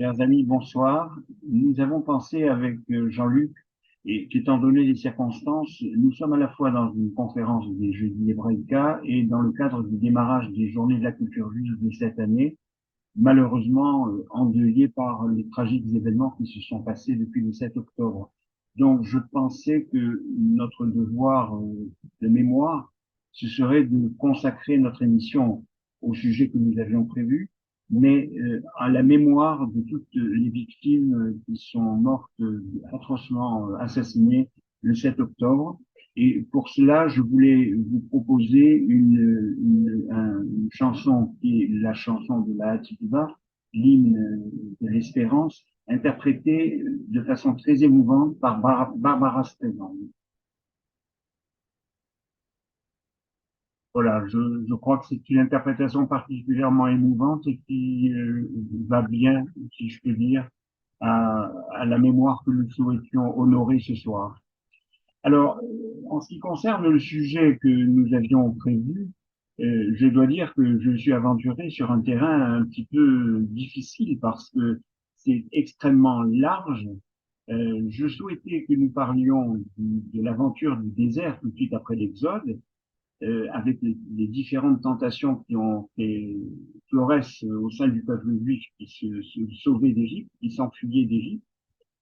Chers amis, bonsoir. Nous avons pensé avec Jean-Luc, et qu'étant donné les circonstances, nous sommes à la fois dans une conférence des Jeudis Hébraïca et dans le cadre du démarrage des Journées de la culture juive de cette année, malheureusement endeuillés par les tragiques événements qui se sont passés depuis le 7 octobre. Donc, je pensais que notre devoir de mémoire, ce serait de consacrer notre émission au sujet que nous avions prévu, mais à la mémoire de toutes les victimes qui sont mortes atrocement assassinées le 7 octobre. Et pour cela, je voulais vous proposer une chanson qui est la chanson de la Hatikva, l'hymne de l'espérance, interprétée de façon très émouvante par Barbara Streisand. Voilà, je crois que c'est une interprétation particulièrement émouvante et qui va bien, si je peux dire, à la mémoire que nous souhaitions honorer ce soir. Alors, en ce qui concerne le sujet que nous avions prévu, je dois dire que je me suis aventuré sur un terrain un petit peu difficile parce que c'est extrêmement large. Je souhaitais que nous parlions de l'aventure du désert tout de suite après l'Exode, avec les différentes tentations qui ont fait florès au sein du peuple juif qui se sauvait d'Égypte, qui s'enfuyait d'Égypte.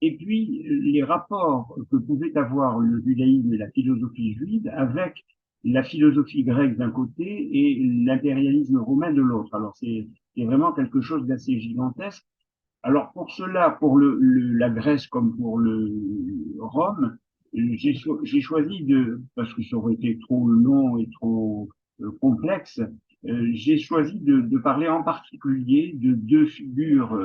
Et puis, les rapports que pouvait avoir le judaïsme et la philosophie juive avec la philosophie grecque d'un côté et l'impérialisme romain de l'autre. Alors, c'est vraiment quelque chose d'assez gigantesque. Alors, pour cela, pour la Grèce comme pour le Rome, j'ai choisi parce que ça aurait été trop long et trop complexe, j'ai choisi de parler en particulier de deux figures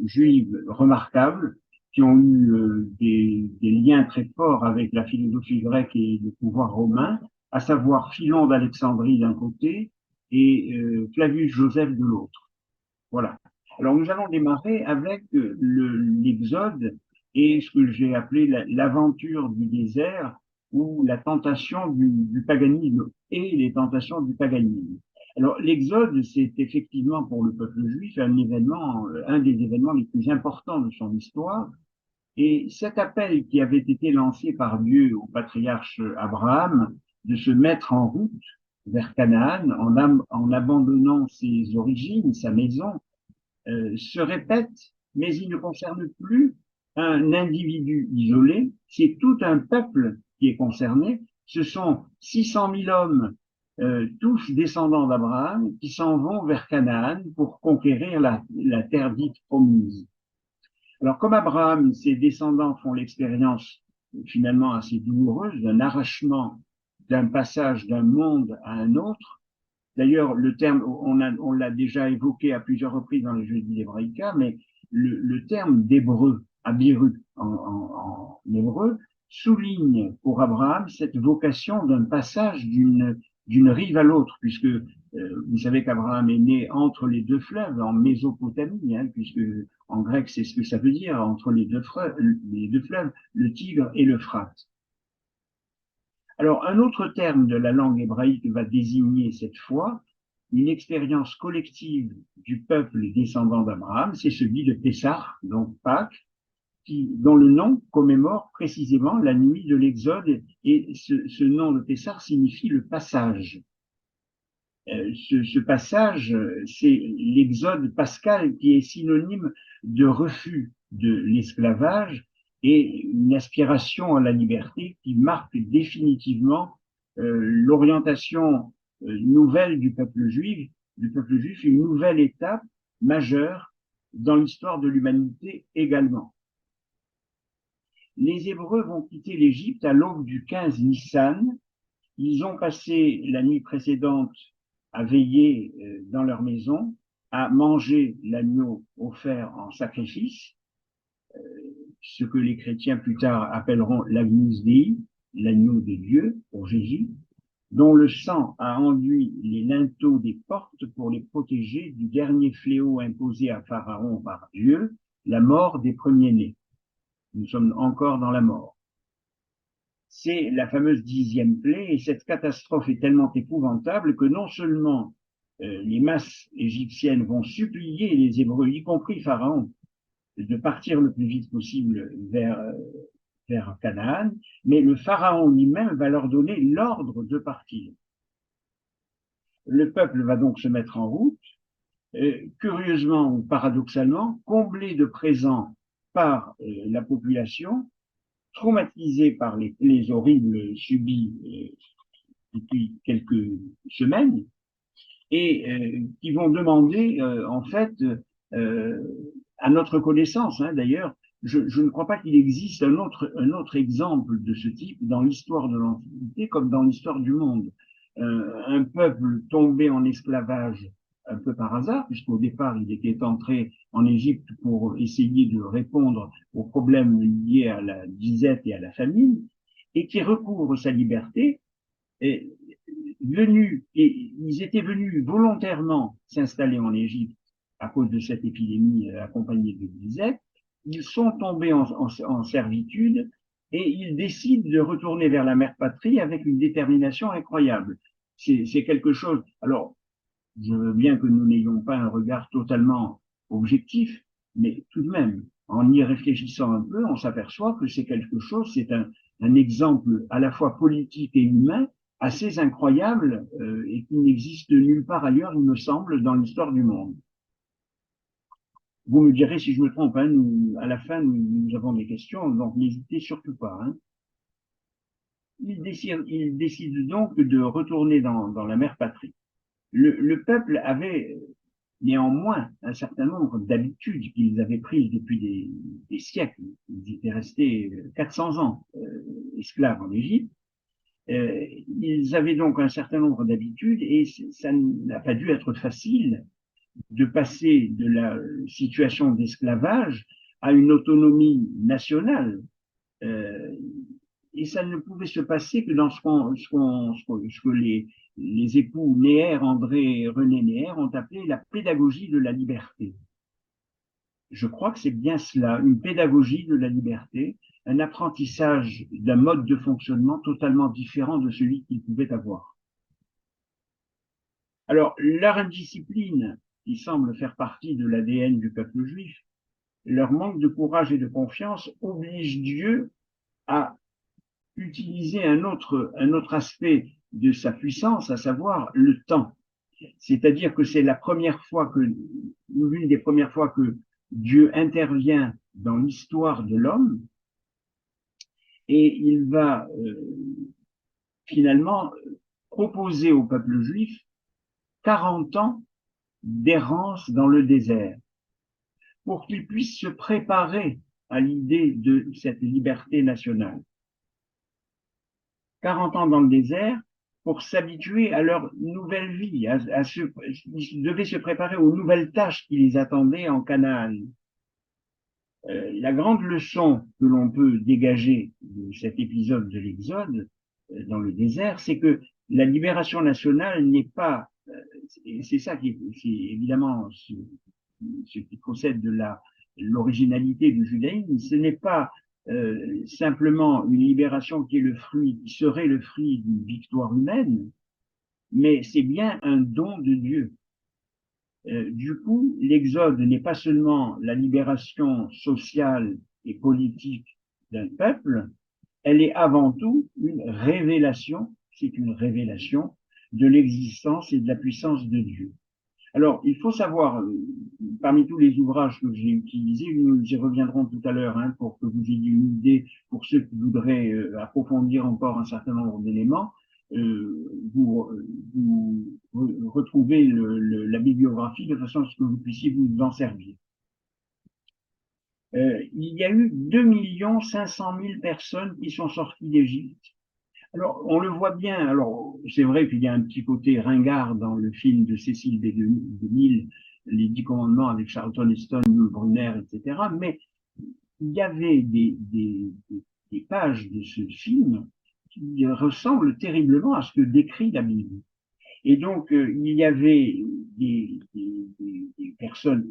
juives remarquables qui ont eu des liens très forts avec la philosophie grecque et le pouvoir romain, à savoir Philon d'Alexandrie d'un côté et Flavius Joseph de l'autre. Voilà. Alors nous allons démarrer avec l'Exode et ce que j'ai appelé l'aventure du désert ou la tentation du paganisme et les tentations du paganisme. Alors l'Exode, c'est effectivement pour le peuple juif un événement, un des événements les plus importants de son histoire. Et cet appel qui avait été lancé par Dieu au patriarche Abraham de se mettre en route vers Canaan en abandonnant ses origines, sa maison, se répète, mais il ne concerne plus un individu isolé, c'est tout un peuple qui est concerné. Ce sont 600 000 hommes, tous descendants d'Abraham, qui s'en vont vers Canaan pour conquérir la terre dite promise. Alors, comme Abraham, ses descendants font l'expérience finalement assez douloureuse d'un arrachement, d'un passage d'un monde à un autre. D'ailleurs, le terme, on l'a déjà évoqué à plusieurs reprises dans les Jeudis hébraïca, mais le terme d'hébreu, abiru en hébreu, souligne pour Abraham cette vocation d'un passage d'une rive à l'autre, puisque vous savez qu'Abraham est né entre les deux fleuves, en Mésopotamie, hein, puisque en grec c'est ce que ça veut dire, entre les deux fleuves, le Tigre et l'Euphrate. Alors, un autre terme de la langue hébraïque va désigner cette fois une expérience collective du peuple descendant d'Abraham, c'est celui de Pessah, donc Pâques, dont le nom commémore précisément la nuit de l'Exode, et ce nom de Pessah signifie le passage. Ce passage, c'est l'Exode pascal qui est synonyme de refus de l'esclavage et une aspiration à la liberté qui marque définitivement l'orientation nouvelle du peuple juif, une nouvelle étape majeure dans l'histoire de l'humanité également. Les Hébreux vont quitter l'Égypte à l'aube du 15 Nissan. Ils ont passé la nuit précédente à veiller dans leur maison, à manger l'agneau offert en sacrifice, ce que les chrétiens plus tard appelleront l'Agnus Dei, l'agneau de Dieu pour Jésus, dont le sang a enduit les linteaux des portes pour les protéger du dernier fléau imposé à Pharaon par Dieu, la mort des premiers-nés. Nous sommes encore dans la mort. C'est la fameuse 10e plaie, et cette catastrophe est tellement épouvantable que non seulement les masses égyptiennes vont supplier les Hébreux, y compris Pharaon, de partir le plus vite possible vers Canaan, mais le pharaon lui-même va leur donner l'ordre de partir. Le peuple va donc se mettre en route, curieusement ou paradoxalement, comblé de présents par la population, traumatisée par les horribles subis depuis quelques semaines, et qui vont demander, en fait, à notre connaissance, d'ailleurs, je ne crois pas qu'il existe un autre exemple de ce type dans l'histoire de l'Antiquité comme dans l'histoire du monde. Un peuple tombé en esclavage un peu par hasard, puisqu'au départ, il était entré en Égypte pour essayer de répondre aux problèmes liés à la disette et à la famine, et qui recouvre sa liberté, et ils étaient venus volontairement s'installer en Égypte à cause de cette épidémie accompagnée de disette. Ils sont tombés en servitude et ils décident de retourner vers la mère patrie avec une détermination incroyable. C'est quelque chose. Alors, je veux bien que nous n'ayons pas un regard totalement objectif, mais tout de même, en y réfléchissant un peu, on s'aperçoit que c'est quelque chose, c'est un exemple à la fois politique et humain assez incroyable et qui n'existe nulle part ailleurs, il me semble, dans l'histoire du monde. Vous me direz si je me trompe, à la fin, nous avons des questions, donc n'hésitez surtout pas. Il décide donc de retourner dans la mère patrie. Le peuple avait néanmoins un certain nombre d'habitudes qu'ils avaient prises depuis des siècles. Ils étaient restés 400 ans esclaves en Égypte. Ils avaient donc un certain nombre d'habitudes et ça n'a pas dû être facile de passer de la situation d'esclavage à une autonomie nationale. Et ça ne pouvait se passer que dans ce que les époux Néer, André et René Néer ont appelé la pédagogie de la liberté. Je crois que c'est bien cela, une pédagogie de la liberté, un apprentissage d'un mode de fonctionnement totalement différent de celui qu'ils pouvaient avoir. Alors, leur indiscipline, qui semble faire partie de l'ADN du peuple juif, leur manque de courage et de confiance oblige Dieu à utiliser un autre aspect de sa puissance, à savoir le temps. C'est-à-dire que c'est la première fois ou l'une des premières fois que Dieu intervient dans l'histoire de l'homme, et il va finalement proposer au peuple juif 40 ans d'errance dans le désert pour qu'il puisse se préparer à l'idée de cette liberté nationale. 40 ans dans le désert pour s'habituer à leur nouvelle vie, ils devaient se préparer aux nouvelles tâches qui les attendaient en Canaan. La grande leçon que l'on peut dégager de cet épisode de l'Exode dans le désert, c'est que la libération nationale n'est pas, c'est ça qui est évidemment ce qui procède de l'originalité du judaïsme, ce n'est pas simplement une libération qui serait le fruit d'une victoire humaine, mais c'est bien un don de Dieu. Du coup, l'Exode n'est pas seulement la libération sociale et politique d'un peuple, elle est avant tout une révélation, c'est une révélation de l'existence et de la puissance de Dieu. Alors, il faut savoir, parmi tous les ouvrages que j'ai utilisés, nous y reviendrons tout à l'heure pour que vous ayez une idée, pour ceux qui voudraient approfondir encore un certain nombre d'éléments, vous retrouvez la bibliographie de façon à ce que vous puissiez vous en servir. Il y a eu 2 500 000 personnes qui sont sorties d'Égypte. Alors, on le voit bien, alors c'est vrai qu'il y a un petit côté ringard dans le film de Cécile B. DeMille, Les 10 commandements avec Charlton Heston, Yul Brynner, etc., mais il y avait des pages de ce film qui ressemblent terriblement à ce que décrit la Bible. Et donc, il y avait des personnes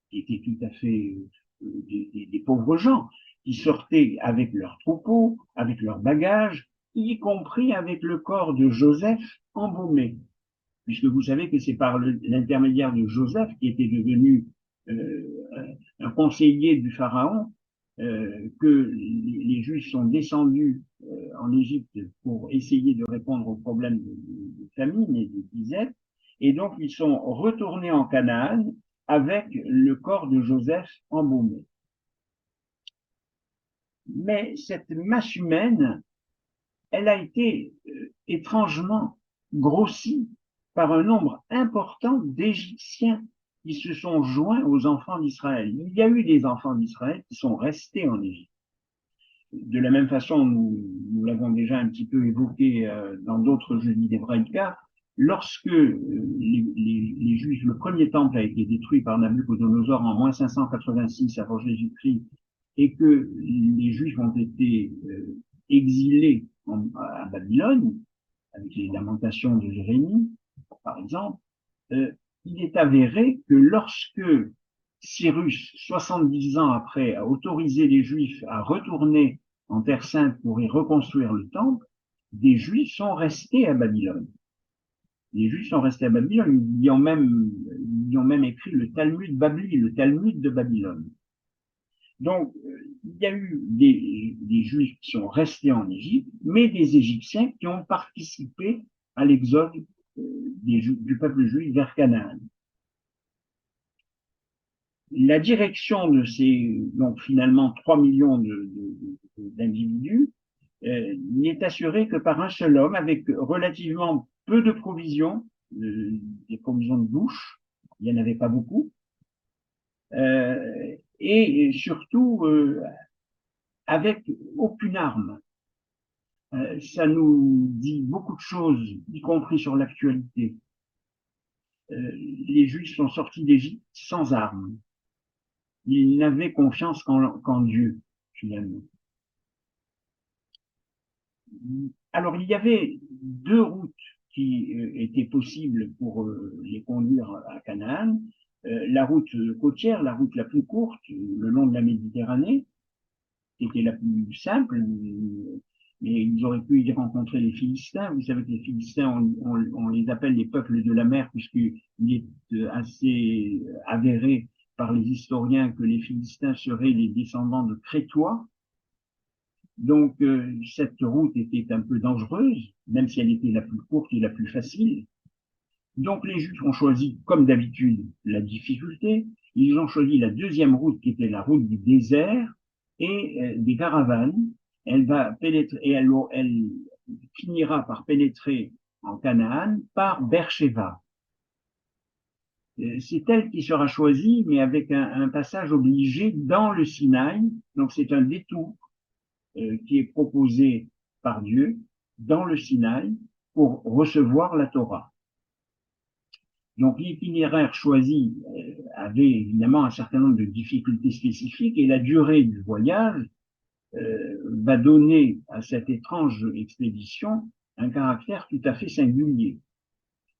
qui étaient tout à fait des pauvres gens, qui sortaient avec leurs troupeaux, avec leurs bagages, y compris avec le corps de Joseph embaumé. Puisque vous savez que c'est par l'intermédiaire de Joseph qui était devenu un conseiller du pharaon, que les Juifs sont descendus en Égypte pour essayer de répondre aux problèmes de famine et de disette, et donc ils sont retournés en Canaan avec le corps de Joseph embaumé. Mais cette masse humaine, elle a été étrangement grossie par un nombre important d'Égyptiens qui se sont joints aux enfants d'Israël. Il y a eu des enfants d'Israël qui sont restés en Égypte. De la même façon, nous l'avons déjà un petit peu évoqué dans d'autres jeudis d'Hébraïca, lorsque les Juifs, le premier temple a été détruit par Nabuchodonosor en moins 586 avant Jésus-Christ, et que les Juifs ont été exilés à Babylone, avec les lamentations de Jérémie, par exemple, il est avéré que lorsque Cyrus, 70 ans après, a autorisé les Juifs à retourner en Terre Sainte pour y reconstruire le temple, des Juifs sont restés à Babylone. Les Juifs sont restés à Babylone, ils ont même écrit le Talmud Babli, le Talmud de Babylone. Donc, il y a eu des Juifs qui sont restés en Égypte, mais des Égyptiens qui ont participé à l'exode du peuple juif vers Canaan. La direction de ces, donc finalement 3 millions d'individus, n'est assurée que par un seul homme avec relativement peu de provisions, des provisions de bouche, il n'y en avait pas beaucoup, et surtout avec aucune arme. Ça nous dit beaucoup de choses, y compris sur l'actualité. Les Juifs sont sortis d'Égypte sans armes. Ils n'avaient confiance qu'en Dieu, finalement. Alors, il y avait deux routes qui étaient possibles pour les conduire à Canaan. La route côtière, la route la plus courte, le long de la Méditerranée, qui était la plus simple, mais ils auraient pu y rencontrer les Philistins. Vous savez que les Philistins, on les appelle les peuples de la mer, puisqu'il est assez avéré par les historiens que les Philistins seraient les descendants de Crétois. Donc, cette route était un peu dangereuse, même si elle était la plus courte et la plus facile. Donc, les Juifs ont choisi, comme d'habitude, la difficulté. Ils ont choisi la deuxième route, qui était la route du désert et des caravanes. Elle va pénétrer, et elle finira par pénétrer en Canaan par Beersheba. C'est elle qui sera choisie, mais avec un passage obligé dans le Sinaï. Donc, c'est un détour qui est proposé par Dieu dans le Sinaï pour recevoir la Torah. Donc l'itinéraire choisi avait évidemment un certain nombre de difficultés spécifiques et la durée du voyage va donner à cette étrange expédition un caractère tout à fait singulier.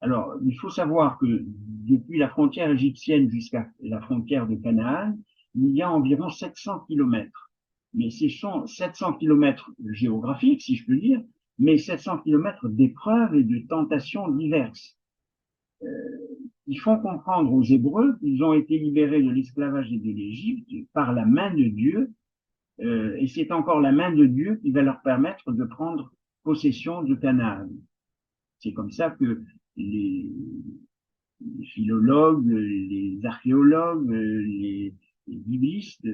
Alors, il faut savoir que depuis la frontière égyptienne jusqu'à la frontière de Canaan, il y a environ 700 kilomètres. Mais ce sont 700 kilomètres géographiques, si je peux dire, mais 700 kilomètres d'épreuves et de tentations diverses. Ils font comprendre aux Hébreux qu'ils ont été libérés de l'esclavage et de l'Égypte par la main de Dieu, et c'est encore la main de Dieu qui va leur permettre de prendre possession de Canaan. C'est comme ça que les philologues, les archéologues, les biblistes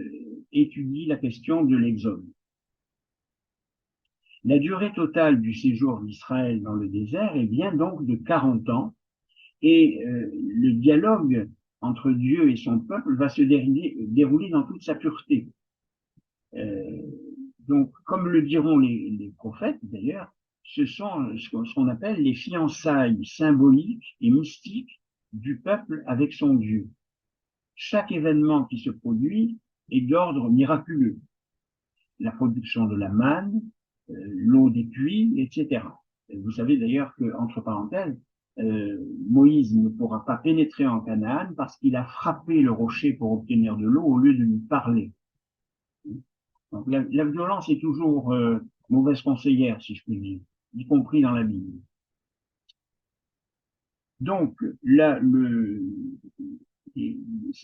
étudient la question de l'exode. La durée totale du séjour d'Israël dans le désert est bien donc de 40 ans, et le dialogue entre Dieu et son peuple va se dérouler dans toute sa pureté. Donc, comme le diront les prophètes d'ailleurs, ce sont ce qu'on appelle les fiançailles symboliques et mystiques du peuple avec son Dieu. Chaque événement qui se produit est d'ordre miraculeux. La production de la manne, l'eau des puits, etc. Vous savez d'ailleurs que, entre parenthèses, Moïse ne pourra pas pénétrer en Canaan parce qu'il a frappé le rocher pour obtenir de l'eau au lieu de lui parler. Donc, la violence est toujours mauvaise conseillère, si je puis dire, y compris dans la Bible. Donc, là, ce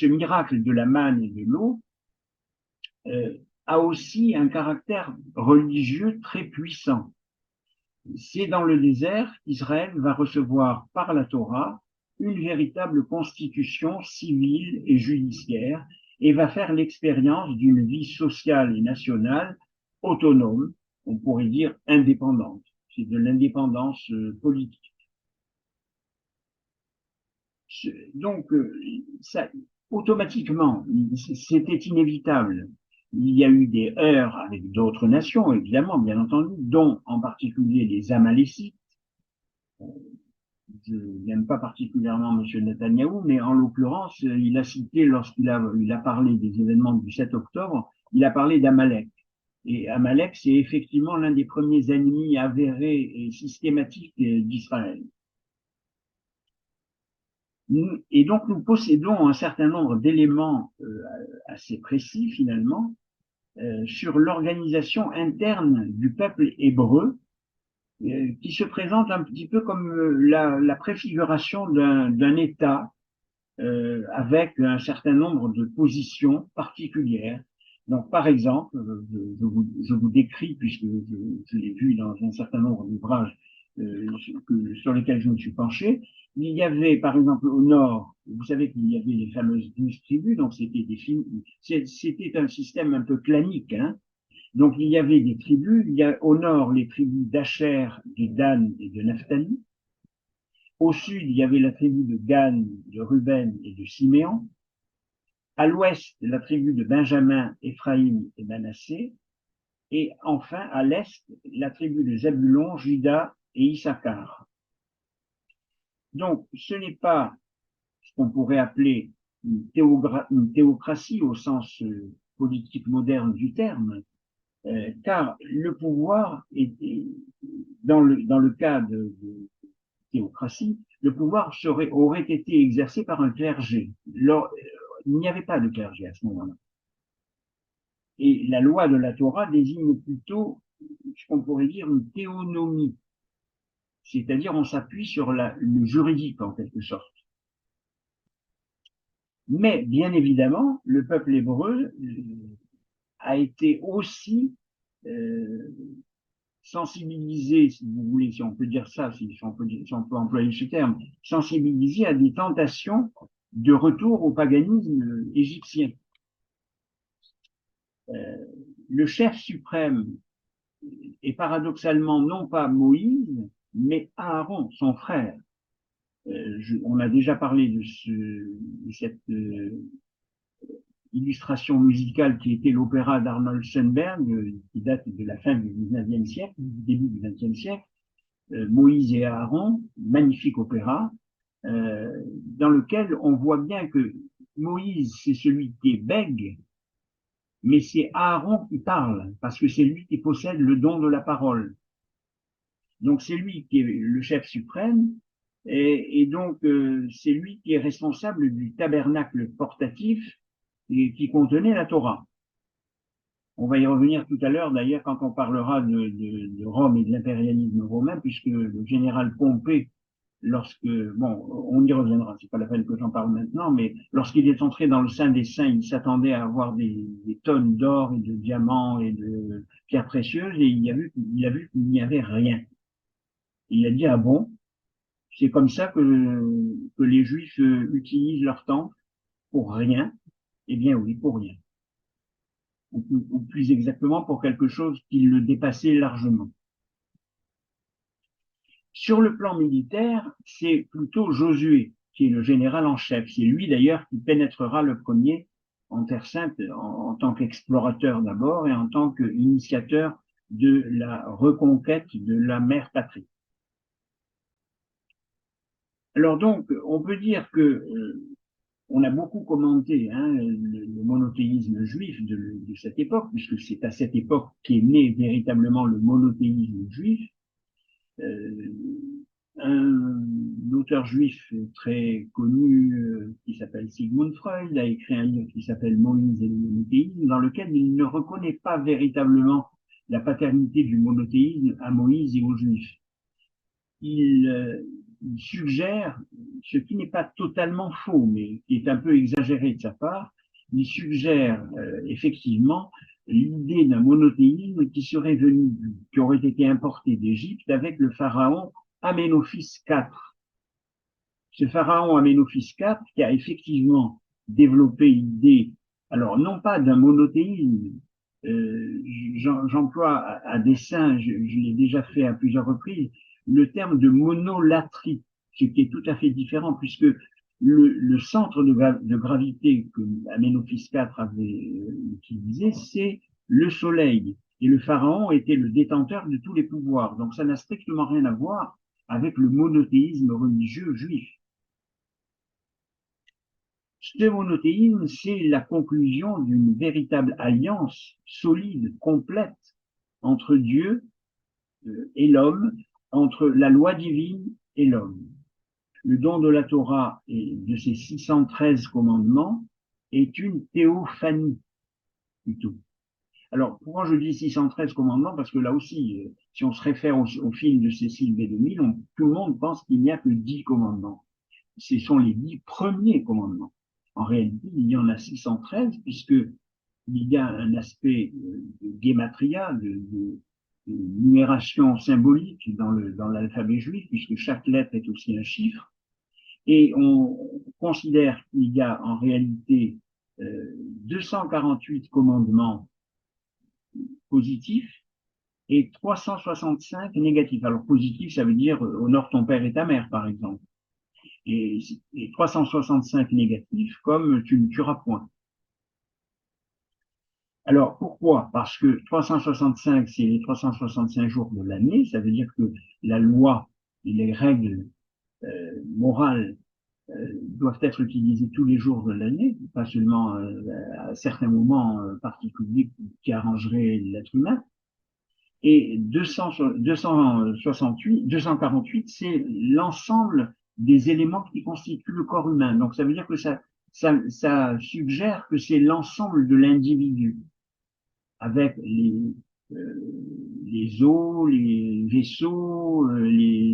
miracle de la manne et de l'eau a aussi un caractère religieux très puissant. C'est dans le désert qu'Israël va recevoir par la Torah une véritable constitution civile et judiciaire et va faire l'expérience d'une vie sociale et nationale autonome, on pourrait dire indépendante. C'est de l'indépendance politique. Donc, ça, automatiquement, c'était inévitable. Il y a eu des heurts avec d'autres nations, évidemment, bien entendu, dont en particulier les Amalécites. Je n'aime pas particulièrement M. Netanyahou, mais en l'occurrence, il a cité, lorsqu'il a parlé des événements du 7 octobre, il a parlé d'Amalek. Et Amalek, c'est effectivement l'un des premiers ennemis avérés et systématiques d'Israël. Et donc, nous possédons un certain nombre d'éléments assez précis, finalement, sur l'organisation interne du peuple hébreu, qui se présente un petit peu comme la préfiguration d'un État avec un certain nombre de positions particulières. Donc, par exemple, je vous décris, puisque je l'ai vu dans un certain nombre d'ouvrages sur lesquels je me suis penché, il y avait, par exemple, au nord, vous savez qu'il y avait les fameuses 12 tribus, donc c'était un système un peu clanique, hein. Donc, il y avait des tribus, il y a au nord les tribus d'Acher, de Dan et de Naphtali. Au sud, il y avait la tribu de Gad, de Ruben et de Siméon. À l'ouest, la tribu de Benjamin, Éphraïm et Manassé. Et enfin, à l'est, la tribu de Zabulon, Juda et Issachar. Donc, ce n'est pas ce qu'on pourrait appeler une théocratie au sens politique moderne du terme, car le pouvoir dans le cas de théocratie, le pouvoir aurait été exercé par un clergé. Il n'y avait pas de clergé à ce moment-là. Et la loi de la Torah désigne plutôt ce qu'on pourrait dire une théonomie, c'est-à-dire on s'appuie sur le juridique en quelque sorte. Mais bien évidemment, le peuple hébreu a été aussi sensibilisé, si vous voulez, si on peut dire ça, si on peut employer ce terme, sensibilisé à des tentations de retour au paganisme égyptien. Le chef suprême est paradoxalement non pas Moïse, mais Aaron, son frère. On a déjà parlé de cette illustration musicale qui était l'opéra d'Arnold Schoenberg, qui date de la fin du 19e siècle, du début du 20e siècle, Moïse et Aaron, magnifique opéra, dans lequel on voit bien que Moïse, c'est celui qui est bègue, mais c'est Aaron qui parle, parce que c'est lui qui possède le don de la parole. Donc c'est lui qui est le chef suprême, et donc c'est lui qui est responsable du tabernacle portatif et qui contenait la Torah. On va y revenir tout à l'heure, d'ailleurs, quand on parlera de Rome et de l'impérialisme romain, puisque le général Pompée, on y reviendra, c'est pas la peine que j'en parle maintenant, mais lorsqu'il est entré dans le Saint des Saints, il s'attendait à avoir des tonnes d'or et de diamants et de pierres précieuses, et il a vu qu'il n'y avait rien. Il a dit, ah bon, c'est comme ça que les Juifs utilisent leur temps pour rien? Eh bien oui, pour rien. Ou plus exactement pour quelque chose qui le dépassait largement. Sur le plan militaire, c'est plutôt Josué qui est le général en chef. C'est lui d'ailleurs qui pénétrera le premier en Terre Sainte en tant qu'explorateur d'abord et en tant qu'initiateur de la reconquête de la mère patrie. Alors donc, on peut dire que on a beaucoup commenté le monothéisme juif de cette époque, puisque c'est à cette époque qu'est né véritablement le monothéisme juif. Un auteur juif très connu qui s'appelle Sigmund Freud a écrit un livre qui s'appelle Moïse et le monothéisme, dans lequel il ne reconnaît pas véritablement la paternité du monothéisme à Moïse et aux Juifs. Il il suggère, ce qui n'est pas totalement faux, mais qui est un peu exagéré de sa part, il suggère effectivement l'idée d'un monothéisme qui serait venu, qui aurait été importé d'Égypte avec le pharaon Aménophis IV. Ce pharaon Aménophis IV qui a effectivement développé l'idée, alors non pas d'un monothéisme, j'emploie à dessein, je l'ai déjà fait à plusieurs reprises, le terme de monolatrie, ce qui est tout à fait différent, puisque le centre de gravité que Aménophis IV avait utilisé, c'est le soleil. Et le pharaon était le détenteur de tous les pouvoirs. Donc ça n'a strictement rien à voir avec le monothéisme religieux juif. Ce monothéisme, c'est la conclusion d'une véritable alliance solide, complète entre Dieu et l'homme, entre la loi divine et l'homme. Le don de la Torah et de ses 613 commandements est une théophanie, plutôt. Alors, pourquoi je dis 613 commandements? Parce que là aussi, si on se réfère au film de Cécile B2000, tout le monde pense qu'il n'y a que 10 commandements. Ce sont les 10 premiers commandements. En réalité, il y en a 613 puisque il y a un aspect de gematria, de numération symbolique dans l'alphabet juif, puisque chaque lettre est aussi un chiffre. Et on considère qu'il y a en réalité 248 commandements positifs et 365 négatifs. Alors positif, ça veut dire honore ton père et ta mère, par exemple. Et 365 négatifs comme tu ne tueras point. Alors pourquoi? Parce que 365, c'est les 365 jours de l'année, ça veut dire que la loi et les règles morales doivent être utilisées tous les jours de l'année, pas seulement à certains moments particuliers qui arrangeraient l'être humain. Et 248, c'est l'ensemble des éléments qui constituent le corps humain. Donc ça veut dire que ça suggère que c'est l'ensemble de l'individu, avec les os, les vaisseaux, les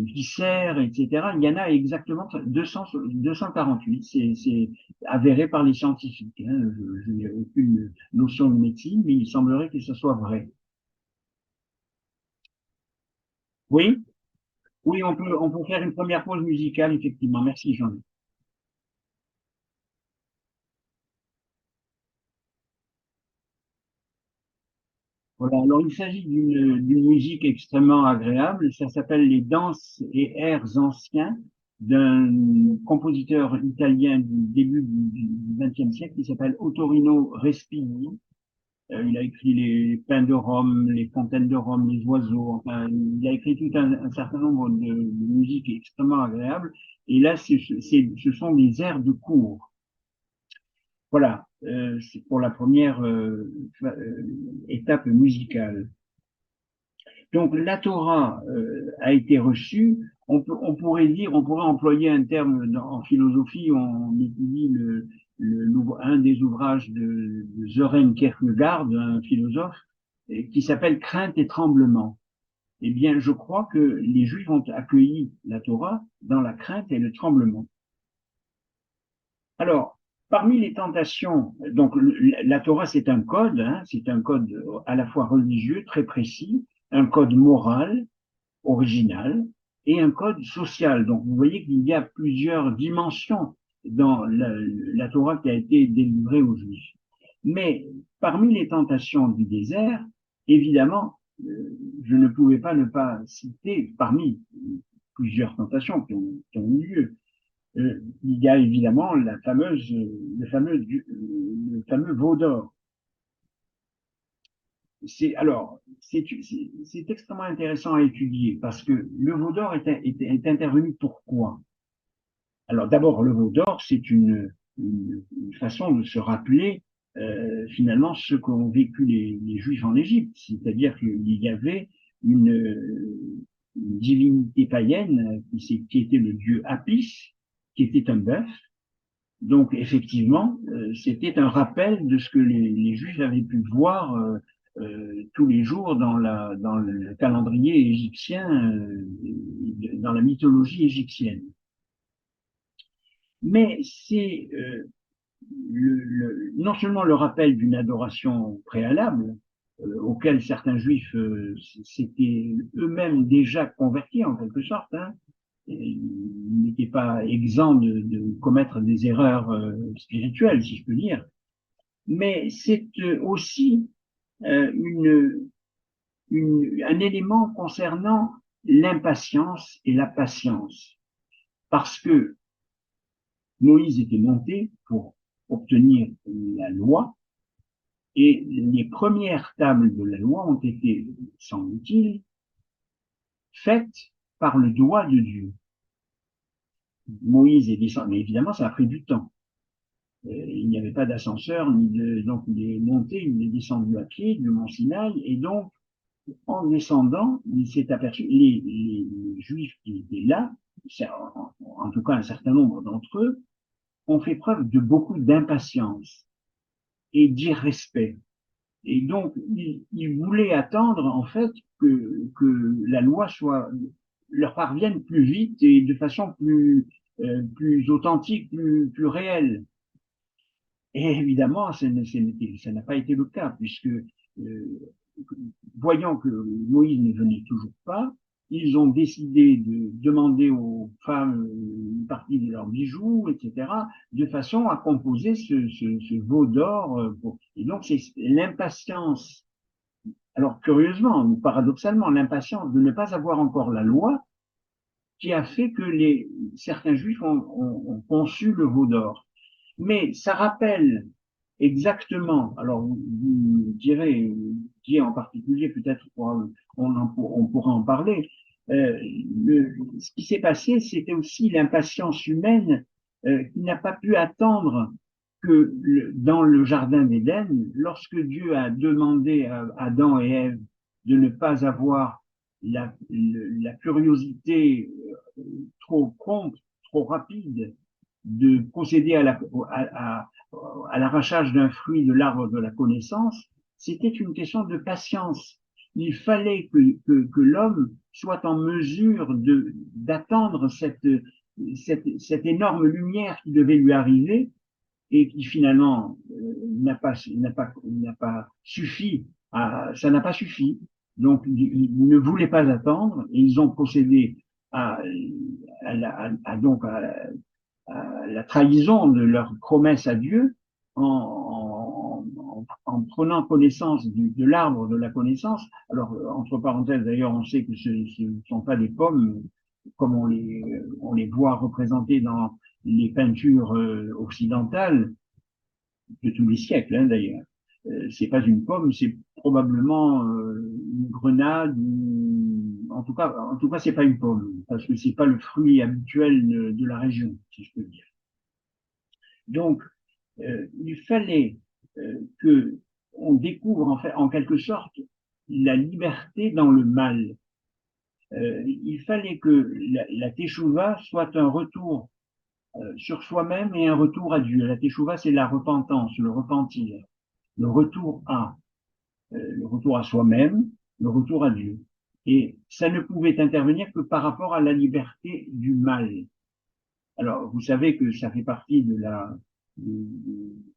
viscères, etc. Il y en a exactement 248. C'est avéré par les scientifiques. Hein. Je n'ai aucune notion de médecine, mais il semblerait que ce soit vrai. Oui, oui, on peut faire une première pause musicale, effectivement. Merci, Jean. Voilà, alors il s'agit d'une musique extrêmement agréable. Ça s'appelle les danses et airs anciens d'un compositeur italien du début du XXe siècle qui s'appelle Ottorino Respighi. Il a écrit les Pins de Rome, les Fontaines de Rome, les Oiseaux. Enfin, il a écrit tout un certain nombre de musiques extrêmement agréables. Et là, ce sont des airs de cour. Voilà, c'est pour la première étape musicale. Donc la Torah a été reçue. On pourrait dire, on pourrait employer un terme en philosophie. On étudie un des ouvrages de Søren Kierkegaard, un philosophe, qui s'appelle Crainte et tremblement. Eh bien, je crois que les Juifs ont accueilli la Torah dans la crainte et le tremblement. Alors, parmi les tentations, donc la Torah c'est un code, hein, c'est un code à la fois religieux très précis, un code moral original et un code social. Donc vous voyez qu'il y a plusieurs dimensions dans la Torah qui a été délivrée aux Juifs. Mais parmi les tentations du désert, évidemment, je ne pouvais pas ne pas citer parmi plusieurs tentations qui ont eu lieu il y a évidemment le fameux veau d'or. C'est extrêmement intéressant à étudier parce que le veau d'or est intervenu pourquoi? Alors, d'abord, le veau d'or, c'est une façon de se rappeler finalement ce qu'ont vécu les Juifs en Égypte, c'est-à-dire qu'il y avait une divinité païenne qui était le dieu Apis, qui était un bœuf. Donc, effectivement, c'était un rappel de ce que les Juifs avaient pu voir tous les jours dans le calendrier égyptien, dans la mythologie égyptienne. Mais c'est non seulement le rappel d'une adoration préalable, auquel certains juifs s'étaient eux-mêmes déjà convertis en quelque sorte, hein, ils n'étaient pas exempts de commettre des erreurs spirituelles, si je peux dire, mais c'est aussi un élément concernant l'impatience et la patience, parce que Moïse était monté pour obtenir la loi, et les premières tables de la loi ont été, semble-t-il, faites par le doigt de Dieu. Moïse est descendu, mais évidemment, ça a pris du temps. Il n'y avait pas d'ascenseur, donc il est monté, il est descendu à pied de Mont Sinaï, et donc, en descendant, il s'est aperçu, les Juifs qui étaient là, en tout cas un certain nombre d'entre eux, ont fait preuve de beaucoup d'impatience et d'irrespect. Et donc, ils voulaient attendre, en fait, que la loi leur parvienne plus vite et de façon plus authentique, plus réelle. Et évidemment, ça n'a pas été le cas, puisque voyant que Moïse ne venait toujours pas, ils ont décidé de demander aux femmes une partie de leurs bijoux, etc., de façon à composer ce veau d'or. Et donc, c'est l'impatience. Alors, curieusement ou paradoxalement, l'impatience de ne pas avoir encore la loi qui a fait que certains juifs ont conçu le veau d'or. Mais ça rappelle exactement, alors vous direz, Dieu en particulier, peut-être on pourra en parler, ce qui s'est passé, c'était aussi l'impatience humaine qui n'a pas pu attendre que dans le jardin d'Éden, lorsque Dieu a demandé à Adam et Ève de ne pas avoir la curiosité trop prompte, trop rapide, de procéder à l'arrachage d'un fruit de l'arbre de la connaissance, c'était une question de patience. Il fallait que l'homme soit en mesure d'attendre cette énorme lumière qui devait lui arriver et qui finalement n'a pas suffi ça n'a pas suffi. Donc, ils ne voulaient pas attendre et ils ont procédé donc à la trahison de leur promesse à Dieu en prenant connaissance de l'arbre de la connaissance. Alors, entre parenthèses, d'ailleurs, on sait que ce ne sont pas des pommes comme on les voit représentées dans les peintures occidentales de tous les siècles, hein, d'ailleurs. C'est pas une pomme, c'est probablement une grenade. En tout cas, c'est pas une pomme parce que c'est pas le fruit habituel de la région, si je peux dire. Donc, il fallait que on découvre en fait, en quelque sorte, la liberté dans le mal. Il fallait que la teshuva soit un retour sur soi-même et un retour à Dieu. La teshuva, c'est la repentance, le repentir, le retour à soi-même, le retour à Dieu. Et ça ne pouvait intervenir que par rapport à la liberté du mal. Alors, vous savez que ça fait partie de la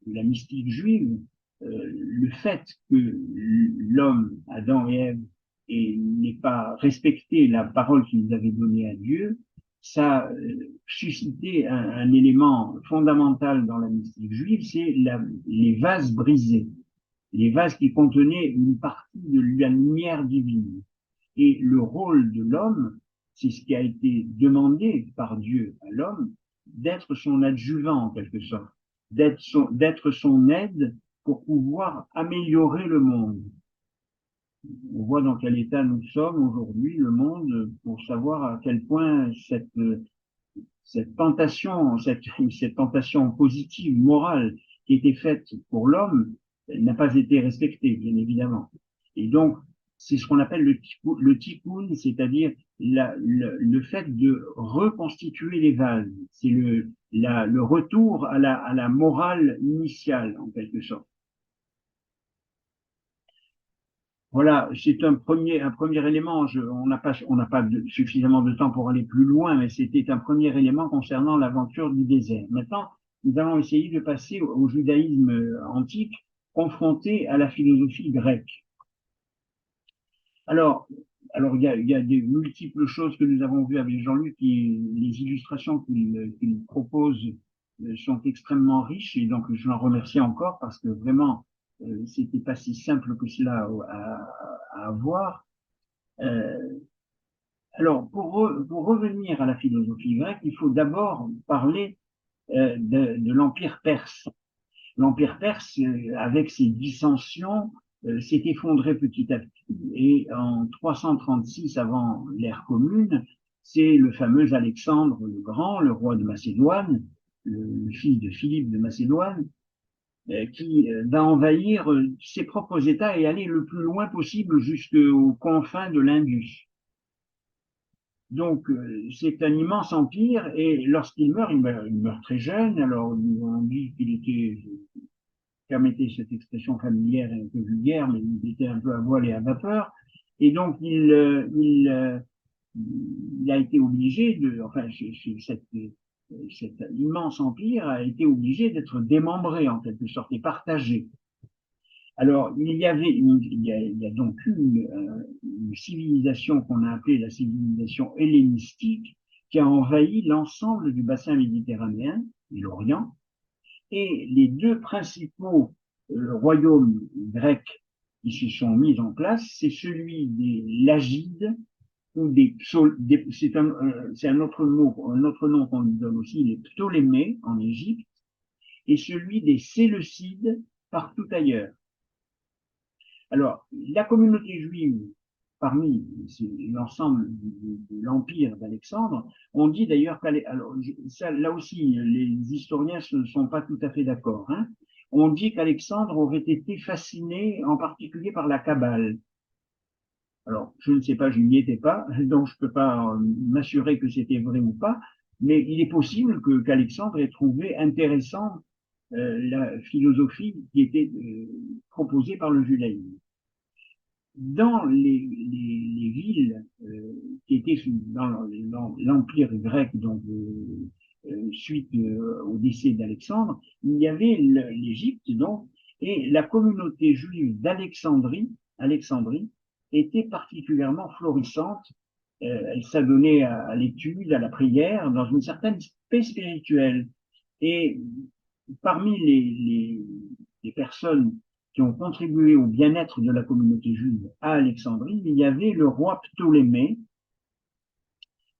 mystique juive, le fait que l'homme, Adam et Ève, n'ait pas respecté la parole qu'ils avaient donnée à Dieu, ça a suscité un élément fondamental dans la mystique juive, c'est les vases brisés, les vases qui contenaient une partie de la lumière divine. Et le rôle de l'homme, c'est ce qui a été demandé par Dieu à l'homme, d'être son adjuvant en quelque sorte, d'être son aide pour pouvoir améliorer le monde. On voit dans quel état nous sommes aujourd'hui, le monde, pour savoir à quel point cette tentation positive, morale, qui était faite pour l'homme, n'a pas été respectée, bien évidemment. Et donc, c'est ce qu'on appelle le tikkun, c'est-à-dire le fait de reconstituer les vases. C'est le retour à la morale initiale, en quelque sorte. Voilà, c'est un premier élément. On n'a pas suffisamment de temps pour aller plus loin, mais c'était un premier élément concernant l'aventure du désert. Maintenant, nous allons essayer de passer au judaïsme antique, confronté à la philosophie grecque. Alors, il y a des multiples choses que nous avons vues avec Jean-Luc, les illustrations qu'il propose sont extrêmement riches, et donc je l'en remercie encore parce que vraiment, c'était pas si simple que cela à avoir. Euh, alors, pour revenir à la philosophie grecque, il faut d'abord parler de l'Empire perse. L'Empire perse, avec ses dissensions, s'est effondré petit à petit. Et en 336 avant l'ère commune, c'est le fameux Alexandre le Grand, le roi de Macédoine, le fils de Philippe de Macédoine, qui va envahir ses propres États et aller le plus loin possible jusqu'aux confins de l'Indus. Donc, c'est un immense empire, et lorsqu'il meurt, il meurt très jeune. Alors, on dit qu'il était, permettez cette expression familière et un peu vulgaire, mais il était un peu à voile et à vapeur. Et donc, il a été obligé de, enfin, cet immense empire a été obligé d'être démembré, en quelque sorte, et partagé. Alors, il y a donc une civilisation qu'on a appelée la civilisation hellénistique, qui a envahi l'ensemble du bassin méditerranéen et l'Orient. Et les deux principaux royaumes grecs qui se sont mis en place, c'est celui des Lagides, ou c'est un autre mot, un autre nom qu'on lui donne aussi, les Ptolémées en Égypte, et celui des Séleucides partout ailleurs. Alors, la communauté juive, parmi l'ensemble de l'empire d'Alexandre, on dit d'ailleurs là aussi, les historiens ne sont pas tout à fait d'accord. Hein. On dit qu'Alexandre aurait été fasciné en particulier par la Kabbale. Alors, je ne sais pas, je n'y étais pas, donc je ne peux pas m'assurer que c'était vrai ou pas, mais il est possible qu'Alexandre ait trouvé intéressant la philosophie qui était proposée par le judaïsme. Dans les villes qui étaient dans l'empire grec, donc suite au décès d'Alexandre, il y avait l'Égypte, donc, et la communauté juive Alexandrie, était particulièrement florissante. Elle s'adonnait à l'étude, à la prière, dans une certaine paix spirituelle. Et parmi les personnes qui ont contribué au bien-être de la communauté juive à Alexandrie, il y avait le roi Ptolémée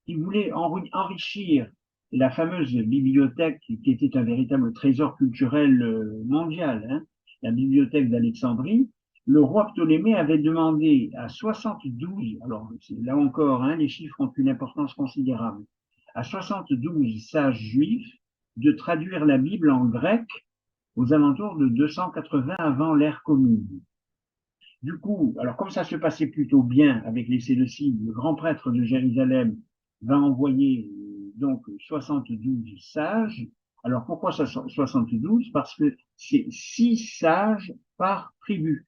qui voulait enrichir la fameuse bibliothèque qui était un véritable trésor culturel mondial, hein, la bibliothèque d'Alexandrie. Le roi Ptolémée avait demandé à 72, alors là encore, hein, les chiffres ont une importance considérable, à 72 sages juifs de traduire la Bible en grec aux alentours de 280 avant l'ère commune. Du coup, alors comme ça se passait plutôt bien avec les Séleucides, le grand prêtre de Jérusalem va envoyer donc 72 sages. Alors pourquoi 72? Parce que c'est 6 sages par tribu.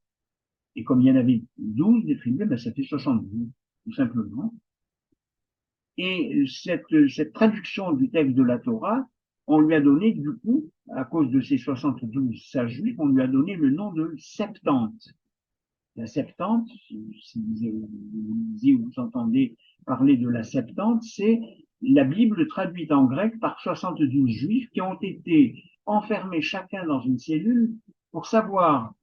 Et comme il y en avait 12 des tribus, ben ça fait 72, tout simplement. Et cette traduction du texte de la Torah, on lui a donné, du coup, à cause de ces 72 sages juifs, on lui a donné le nom de Septante. La Septante, si vous entendez parler de la Septante, c'est la Bible traduite en grec par 72 juifs qui ont été enfermés chacun dans une cellule pour savoir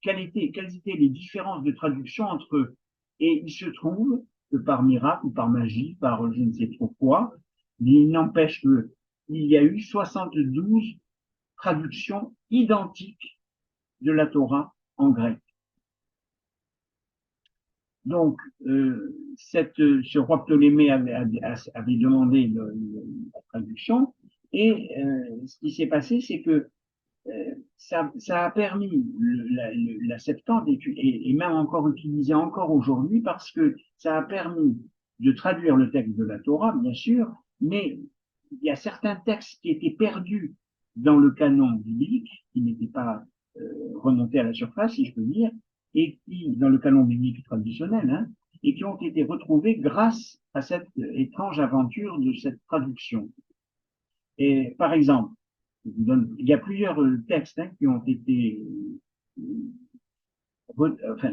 quelles étaient les différences de traduction entre eux. Et il se trouve que par miracle ou par magie, par je ne sais trop quoi, il n'empêche qu'il y a eu 72 traductions identiques de la Torah en grec. Donc, ce roi Ptolémée avait demandé la traduction, et ce qui s'est passé, c'est que ça a permis la Septante et même encore utilisé encore aujourd'hui parce que ça a permis de traduire le texte de la Torah, bien sûr, mais il y a certains textes qui étaient perdus dans le canon biblique, qui n'étaient pas remontés à la surface, si je peux dire, et qui, dans le canon biblique traditionnel, hein, et qui ont été retrouvés grâce à cette étrange aventure de cette traduction. Et par exemple, il y a plusieurs textes hein, qui ont été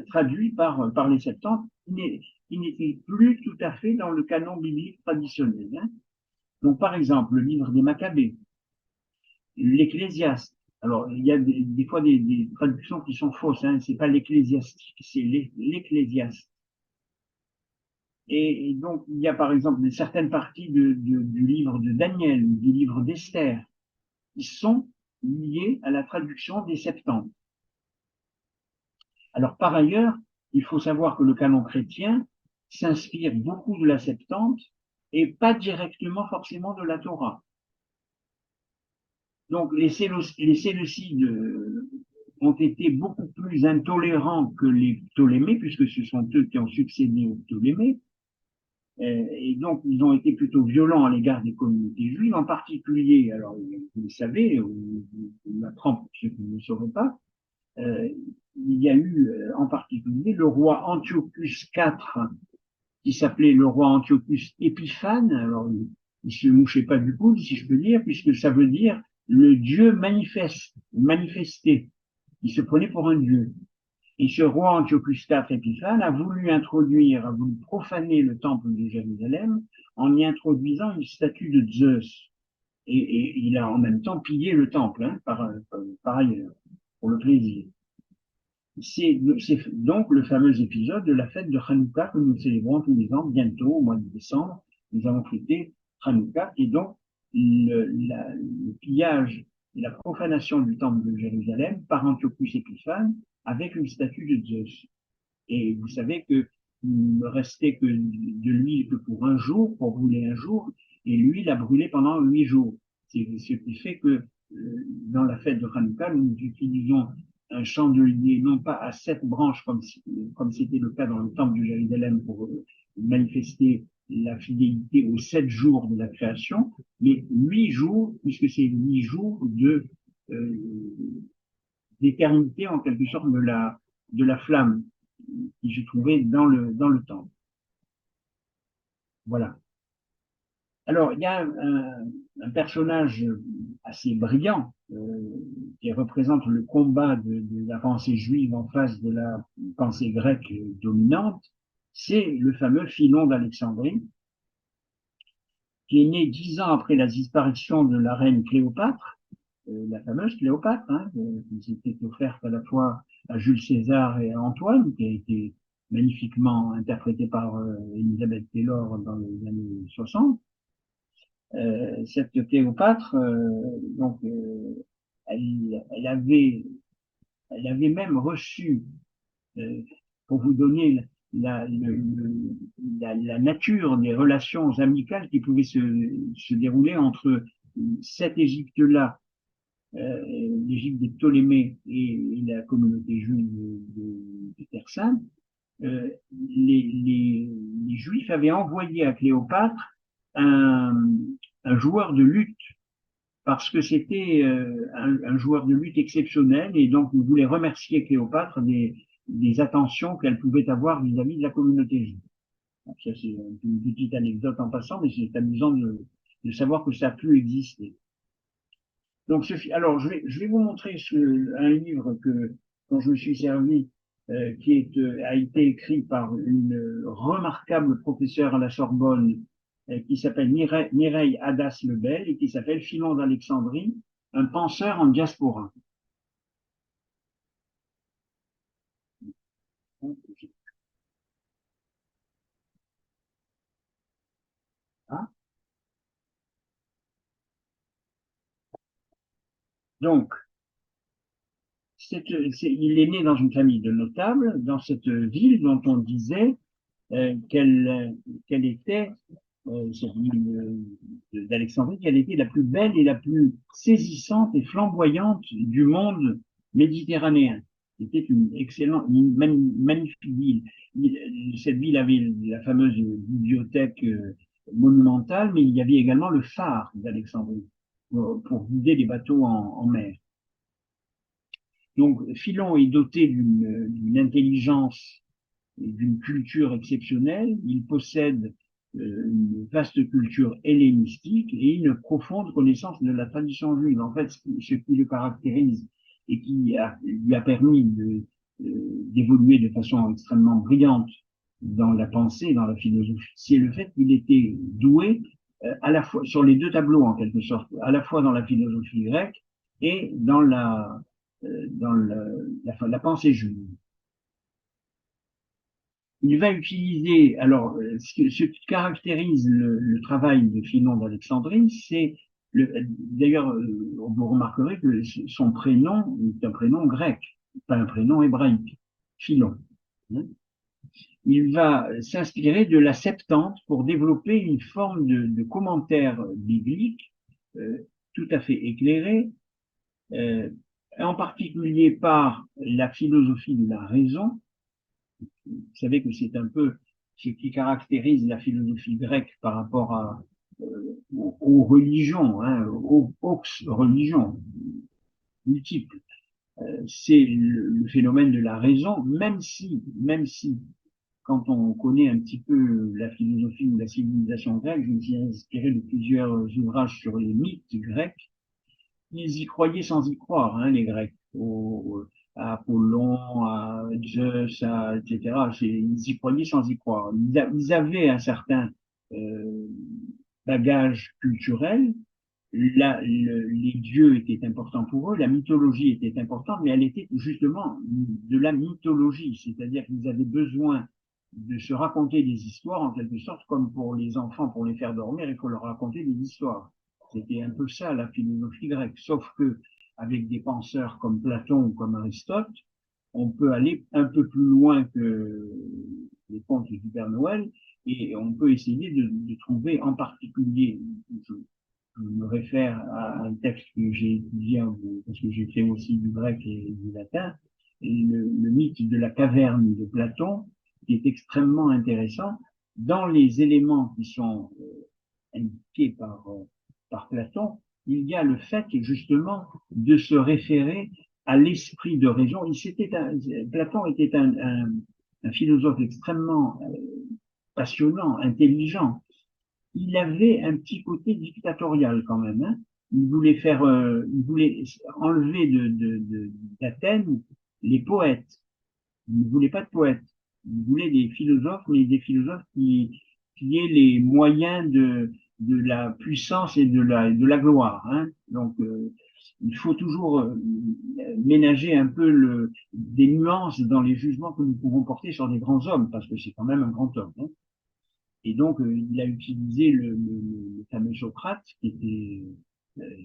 traduits par les Septante, qui n'étaient plus tout à fait dans le canon biblique traditionnel. Hein. Donc, par exemple, le livre des Maccabées, l'Ecclésiaste. Alors, il y a des fois des traductions qui sont fausses. Hein. C'est pas l'Ecclésiastique, c'est l'Ecclésiaste. Et donc, il y a par exemple certaines parties du livre de Daniel, du livre d'Esther, qui sont liées à la traduction des Septante. Alors, par ailleurs, il faut savoir que le canon chrétien s'inspire beaucoup de la Septante et pas directement forcément de la Torah. Donc, les Séleucides ont été beaucoup plus intolérants que les Ptolémées, puisque ce sont eux qui ont succédé aux Ptolémées. Et donc, ils ont été plutôt violents à l'égard des communautés juives, en particulier, alors vous le savez, on l'apprend pour ceux qui ne le sauraient pas, il y a eu en particulier le roi Antiochus IV, qui s'appelait le roi Antiochus Épiphane. Alors, il se mouchait pas du coude, si je peux dire, puisque ça veut dire le Dieu manifesté. Il se prenait pour un Dieu. Et ce roi Antiochus IV Épiphane a voulu profaner le temple de Jérusalem en y introduisant une statue de Zeus. Et il a en même temps pillé le temple, hein, par ailleurs, pour le plaisir. C'est donc le fameux épisode de la fête de Hanouka que nous célébrons tous les ans, bientôt, au mois de décembre. Nous allons fêter Hanouka, et donc le pillage et la profanation du temple de Jérusalem par Antiochus Épiphane avec une statue de Zeus. Et vous savez que il ne restait que de l'huile que pour un jour, pour brûler un jour, et l'huile a brûlé pendant 8 jours. C'est ce qui fait que dans la fête de Hanouka, nous utilisons un chandelier, non pas à 7 branches comme c'était le cas dans le temple de Jérusalem pour manifester la fidélité aux 7 jours de la création, mais 8 jours, puisque c'est 8 jours d'éternité en quelque sorte de la flamme qui se trouvait dans le temple. Voilà. Alors, il y a un personnage assez brillant qui représente le combat de la pensée juive en face de la pensée grecque dominante, c'est le fameux Philon d'Alexandrie, qui est né 10 ans après la disparition de la reine Cléopâtre, la fameuse Cléopâtre, hein, qui s'était offerte à la fois à Jules César et à Antoine, qui a été magnifiquement interprétée par Elizabeth Taylor dans les années 60. Cette Cléopâtre, donc, elle avait même reçu, pour vous donner la nature des relations amicales qui pouvaient se dérouler entre cette Égypte-là, l'Égypte des Ptolémées et la communauté juive de Terre Sainte, les Juifs avaient envoyé à Cléopâtre un joueur de lutte parce que c'était un joueur de lutte exceptionnel et donc ils voulaient remercier Cléopâtre des attentions qu'elle pouvait avoir vis-à-vis de la communauté juive. Donc, ça, c'est une petite anecdote en passant, mais c'est amusant de savoir que ça a pu exister. Donc, alors, je vais vous montrer un livre dont je me suis servi, a été écrit par une remarquable professeure à la Sorbonne, qui s'appelle Mireille Hadas-Lebel et qui s'appelle Philon d'Alexandrie, un penseur en diaspora. Ah. Donc, il est né dans une famille de notables, dans cette ville dont on disait qu'elle était, cette ville d'Alexandrie, qu'elle était la plus belle et la plus saisissante et flamboyante du monde méditerranéen. C'était une excellente, une magnifique ville. Cette ville avait la fameuse bibliothèque monumentale, mais il y avait également le phare d'Alexandrie pour guider les bateaux en mer. Donc, Philon est doté d'une intelligence et d'une culture exceptionnelle. Il possède une vaste culture hellénistique et une profonde connaissance de la tradition juive. En fait, ce qui le caractérise et qui lui a permis d'évoluer de façon extrêmement brillante dans la pensée, dans la philosophie, c'est le fait qu'il était doué à la fois sur les deux tableaux en quelque sorte, à la fois dans la philosophie grecque et dans la pensée juive. Il va utiliser, alors, ce qui caractérise le travail de Phinon d'Alexandrie, c'est, d'ailleurs, vous remarquerez que son prénom est un prénom grec, pas un prénom hébraïque, Philon. Il va s'inspirer de la Septante pour développer une forme de commentaire biblique tout à fait éclairé, en particulier par la philosophie de la raison. Vous savez que c'est un peu ce qui caractérise la philosophie grecque par rapport aux religions, hein, aux religions multiples. C'est le phénomène de la raison, même si, quand on connaît un petit peu la philosophie ou la civilisation grecque, je me suis inspiré de plusieurs ouvrages sur les mythes grecs. Ils y croyaient sans y croire, hein, les Grecs, à Apollon, à Zeus, etc. Ils y croyaient sans y croire. Ils avaient un certain euh, bagage culturel. Les dieux étaient importants pour eux, la mythologie était importante, mais elle était justement de la mythologie, c'est-à-dire qu'ils avaient besoin de se raconter des histoires en quelque sorte, comme pour les enfants, pour les faire dormir, il faut leur raconter des histoires. C'était un peu ça la philosophie grecque, sauf que avec des penseurs comme Platon ou comme Aristote, on peut aller un peu plus loin que les contes du Père Noël et on peut essayer de trouver en particulier, je me réfère à un texte que j'ai étudié, parce que j'ai fait aussi du grec et du latin, et le mythe de la caverne de Platon, qui est extrêmement intéressant. Dans les éléments qui sont indiqués par Platon, il y a le fait justement de se référer à l'esprit de raison. Platon était un philosophe extrêmement passionnant, intelligent. Il avait un petit côté dictatorial quand même. Hein. Il voulait enlever d'Athènes les poètes. Il ne voulait pas de poètes. Il voulait des philosophes, mais des philosophes qui aient les moyens de la puissance et de la gloire. Hein. Donc, il faut toujours ménager un peu des nuances dans les jugements que nous pouvons porter sur des grands hommes, parce que c'est quand même un grand homme. Hein. Et donc, il a utilisé le fameux Socrate, qui était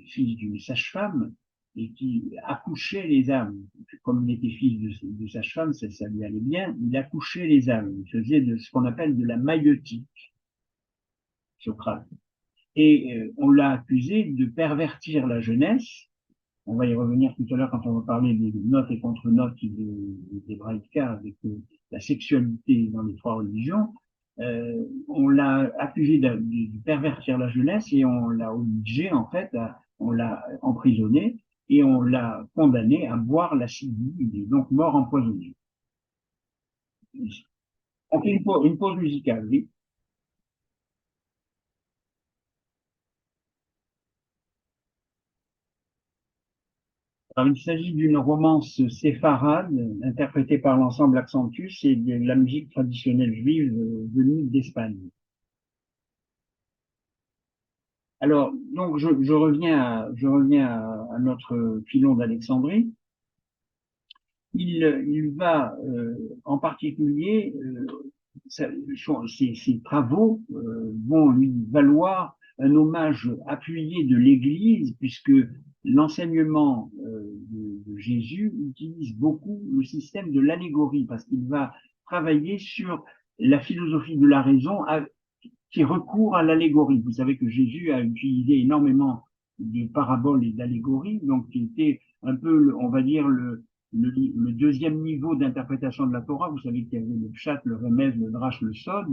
fils d'une sage-femme et qui accouchait les âmes. Comme il était fils de sage-femme, ça lui allait bien, il accouchait les âmes. Il faisait de ce qu'on appelle de la maïeutique, Socrate. Et on l'a accusé de pervertir la jeunesse. On va y revenir tout à l'heure quand on va parler des notes et contre-notes des Braïka avec la sexualité dans les trois religions. On l'a accusé de pervertir la jeunesse et on l'a obligé, en fait, on l'a emprisonné et on l'a condamné à boire l'acide. Il est donc mort empoisonné. On fait une pause musicale, oui. Alors, il s'agit d'une romance séfarade interprétée par l'ensemble Accentus et de la musique traditionnelle juive venue d'Espagne. Alors, donc, je reviens à notre Philon d'Alexandrie. Il va en particulier, ses travaux vont lui valoir un hommage appuyé de l'Église, puisque l'enseignement de Jésus utilise beaucoup le système de l'allégorie, parce qu'il va travailler sur la philosophie de la raison qui recourt à l'allégorie. Vous savez que Jésus a utilisé énormément de paraboles et d'allégories, donc qui était un peu, on va dire, le deuxième niveau d'interprétation de la Torah. Vous savez qu'il y avait le pshat, le remez, le drash, le sod.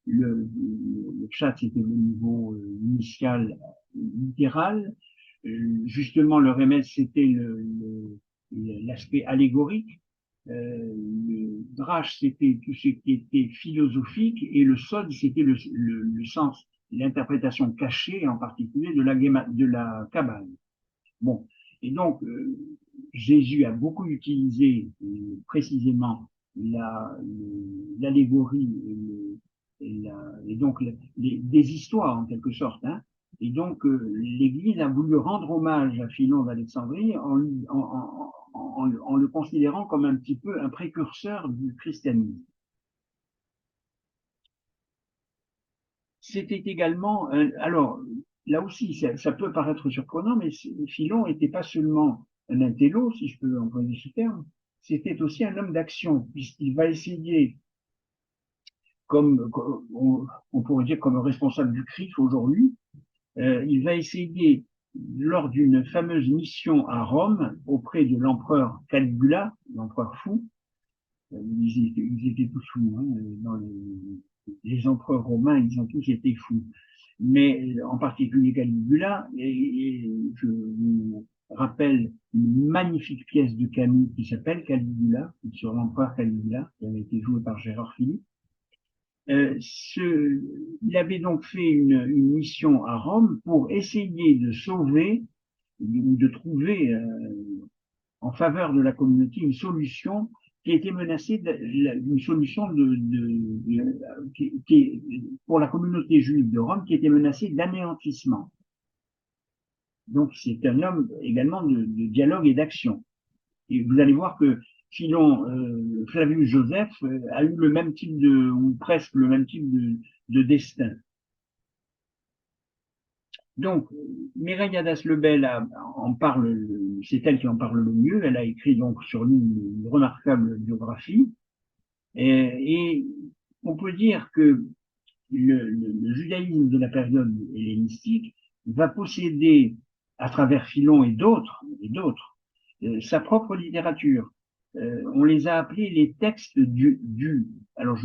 Le pshat, c'était le niveau initial littéral. Justement, le remez, c'était l'aspect allégorique. Le drash, c'était tout ce qui était philosophique, et le sod, c'était le sens, l'interprétation cachée, en particulier de la Kabbale. Bon, et donc Jésus a beaucoup utilisé précisément l'allégorie et donc des histoires en quelque sorte, hein. Et donc l'Église a voulu rendre hommage à Philon d'Alexandrie en le considérant comme un petit peu un précurseur du christianisme. C'était également, alors là aussi, ça peut paraître surprenant, mais Philon n'était pas seulement un intello, si je peux employer ce terme, c'était aussi un homme d'action, puisqu'il va essayer, comme on pourrait dire comme responsable du CRIF aujourd'hui, il va essayer, lors d'une fameuse mission à Rome, auprès de l'empereur Caligula, l'empereur fou, ils étaient tous fous, hein, dans les empereurs romains, ils ont tous été fous. Mais en particulier Caligula, et je vous rappelle une magnifique pièce de Camus qui s'appelle Caligula, sur l'empereur Caligula, qui avait été joué par Gérard Philippe. Il avait donc fait une mission à Rome pour essayer de sauver ou de trouver en faveur de la communauté une solution qui était menacée, une solution pour la communauté juive de Rome qui était menacée d'anéantissement. Donc c'est un homme également de dialogue et d'action. Et vous allez voir que Philon, Flavius Joseph a eu le même type ou presque le même type de destin. Donc, Mireille Hadas-Lebel en parle, c'est elle qui en parle le mieux. Elle a écrit donc sur lui une remarquable biographie. Et on peut dire que le judaïsme de la période hellénistique va posséder, à travers Philon et d'autres, sa propre littérature. On les a appelés les textes alors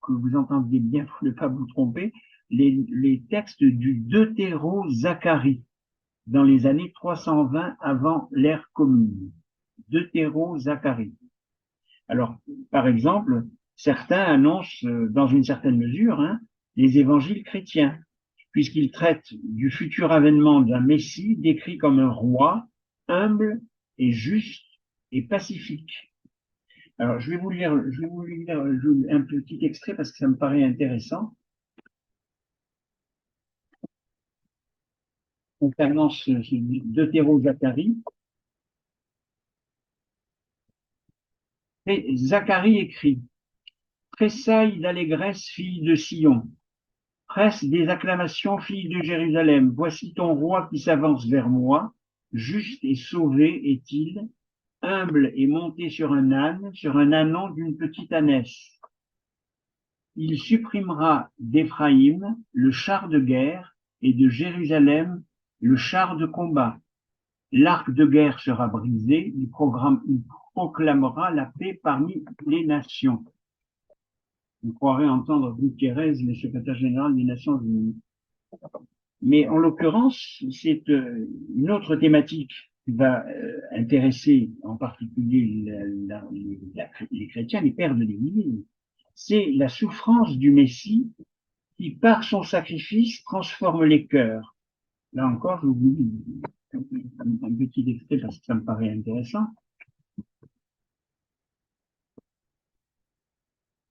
que vous entendiez bien pour ne pas vous tromper, les textes du Deutéro-Zacharie, dans les années 320 avant l'ère commune. Deutéro-Zacharie. Alors, par exemple, certains annoncent, dans une certaine mesure, hein, les évangiles chrétiens, puisqu'ils traitent du futur avènement d'un Messie décrit comme un roi humble et juste et pacifique. Alors, je vais vous lire un petit extrait parce que ça me paraît intéressant. Concernant ce Deutéro-Zacharie. Et Zacharie écrit: Tressaille d'allégresse, fille de Sion. Presse des acclamations, fille de Jérusalem. Voici ton roi qui s'avance vers moi. Juste et sauvé est-il, humble et monté sur un ânon d'une petite ânesse. Il supprimera d'Éphraïm le char de guerre et de Jérusalem le char de combat. L'arc de guerre sera brisé, il proclamera la paix parmi les nations. On croirait entendre Guterres, le secrétaire général des Nations Unies. Mais en l'occurrence, c'est une autre thématique qui va intéresser en particulier les chrétiens, les pères de l'Église. C'est la souffrance du Messie qui, par son sacrifice, transforme les cœurs. Là encore, je vous lis un petit extrait parce que ça me paraît intéressant.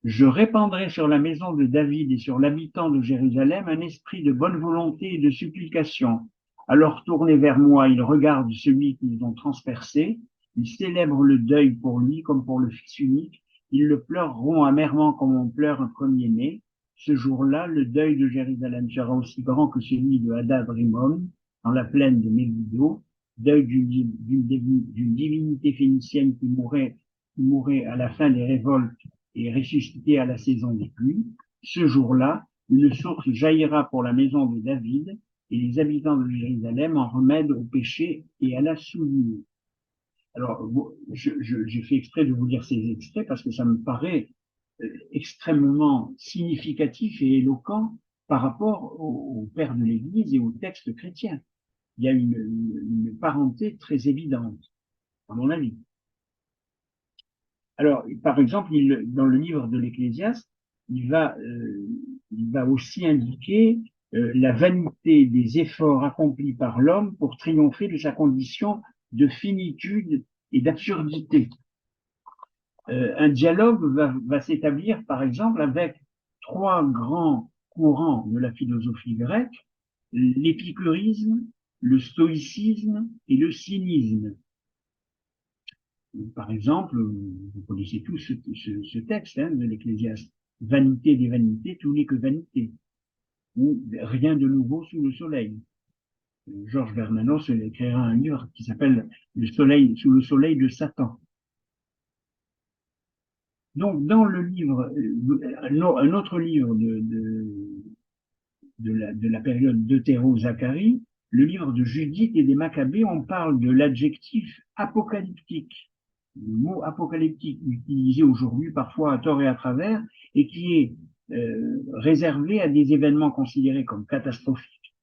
Je répandrai sur la maison de David et sur l'habitant de Jérusalem un esprit de bonne volonté et de supplication. Alors tournés vers moi, ils regardent celui qu'ils ont transpercé, ils célèbrent le deuil pour lui comme pour le Fils unique, ils le pleureront amèrement comme on pleure un premier-né. Ce jour-là, le deuil de Jérusalem sera aussi grand que celui de Hadad Rimon, dans la plaine de Megiddo, deuil d'une divinité phénicienne qui mourait à la fin des révoltes et ressuscité à la saison des pluies. Ce jour-là, une source jaillira pour la maison de David et les habitants de Jérusalem en remède au péché et à la souillure. Alors, j'ai fait exprès de vous lire ces extraits parce que ça me paraît extrêmement significatif et éloquent par rapport au père de l'Église et au texte chrétien. Il y a une parenté très évidente. à mon avis. Alors, par exemple, dans le livre de l'Ecclésiaste, il va aussi indiquer la vanité des efforts accomplis par l'homme pour triompher de sa condition de finitude et d'absurdité. Un dialogue va s'établir, par exemple, avec trois grands courants de la philosophie grecque, l'épicurisme, le stoïcisme et le cynisme. Par exemple, vous connaissez tous ce texte de l'Ecclésiaste. Vanité des vanités, tout n'est que vanité. Ou rien de nouveau sous le soleil. Georges Bernanos écrira un livre qui s'appelle Le soleil, sous le soleil de Satan. Donc, dans le livre, un autre livre de la période d'Eutéro-Zacharie, le livre de Judith et des Maccabées, on parle de l'adjectif apocalyptique. Le mot apocalyptique utilisé aujourd'hui parfois à tort et à travers et qui est réservé à des événements considérés comme catastrophiques.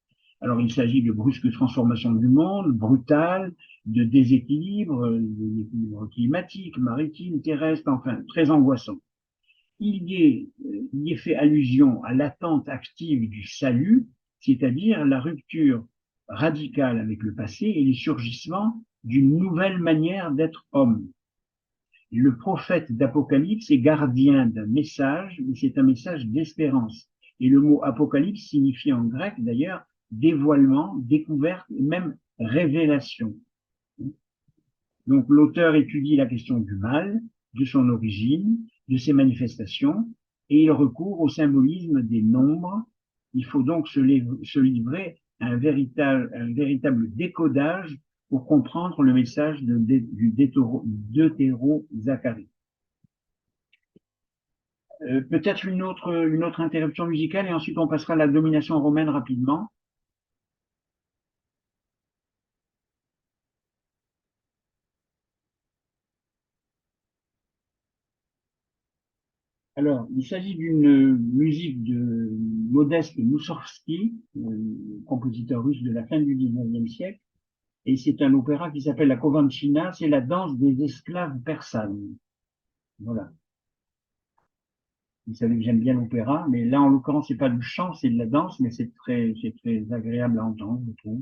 Alors il s'agit de brusques transformations du monde, brutales, de déséquilibre climatique, maritime, terrestre, enfin très angoissant. Il y est fait allusion à l'attente active du salut, c'est-à-dire la rupture radicale avec le passé et le surgissement d'une nouvelle manière d'être homme. Le prophète d'Apocalypse est gardien d'un message, mais c'est un message d'espérance. Et le mot apocalypse signifie en grec d'ailleurs dévoilement, découverte et même révélation. Donc l'auteur étudie la question du mal, de son origine, de ses manifestations, et il recourt au symbolisme des nombres. Il faut donc se livrer à un véritable décodage pour comprendre le message du Deutéro-Zacharie. Peut-être une autre interruption musicale et ensuite on passera à la domination romaine rapidement. Alors, il s'agit d'une musique de Modeste Moussorgsky, compositeur russe de la fin du XIXe siècle, et c'est un opéra qui s'appelle la Kovanchina, c'est la danse des esclaves persanes. Voilà. Vous savez que j'aime bien l'opéra, mais là, en l'occurrence, c'est pas du chant, c'est de la danse, mais c'est très agréable à entendre, je trouve.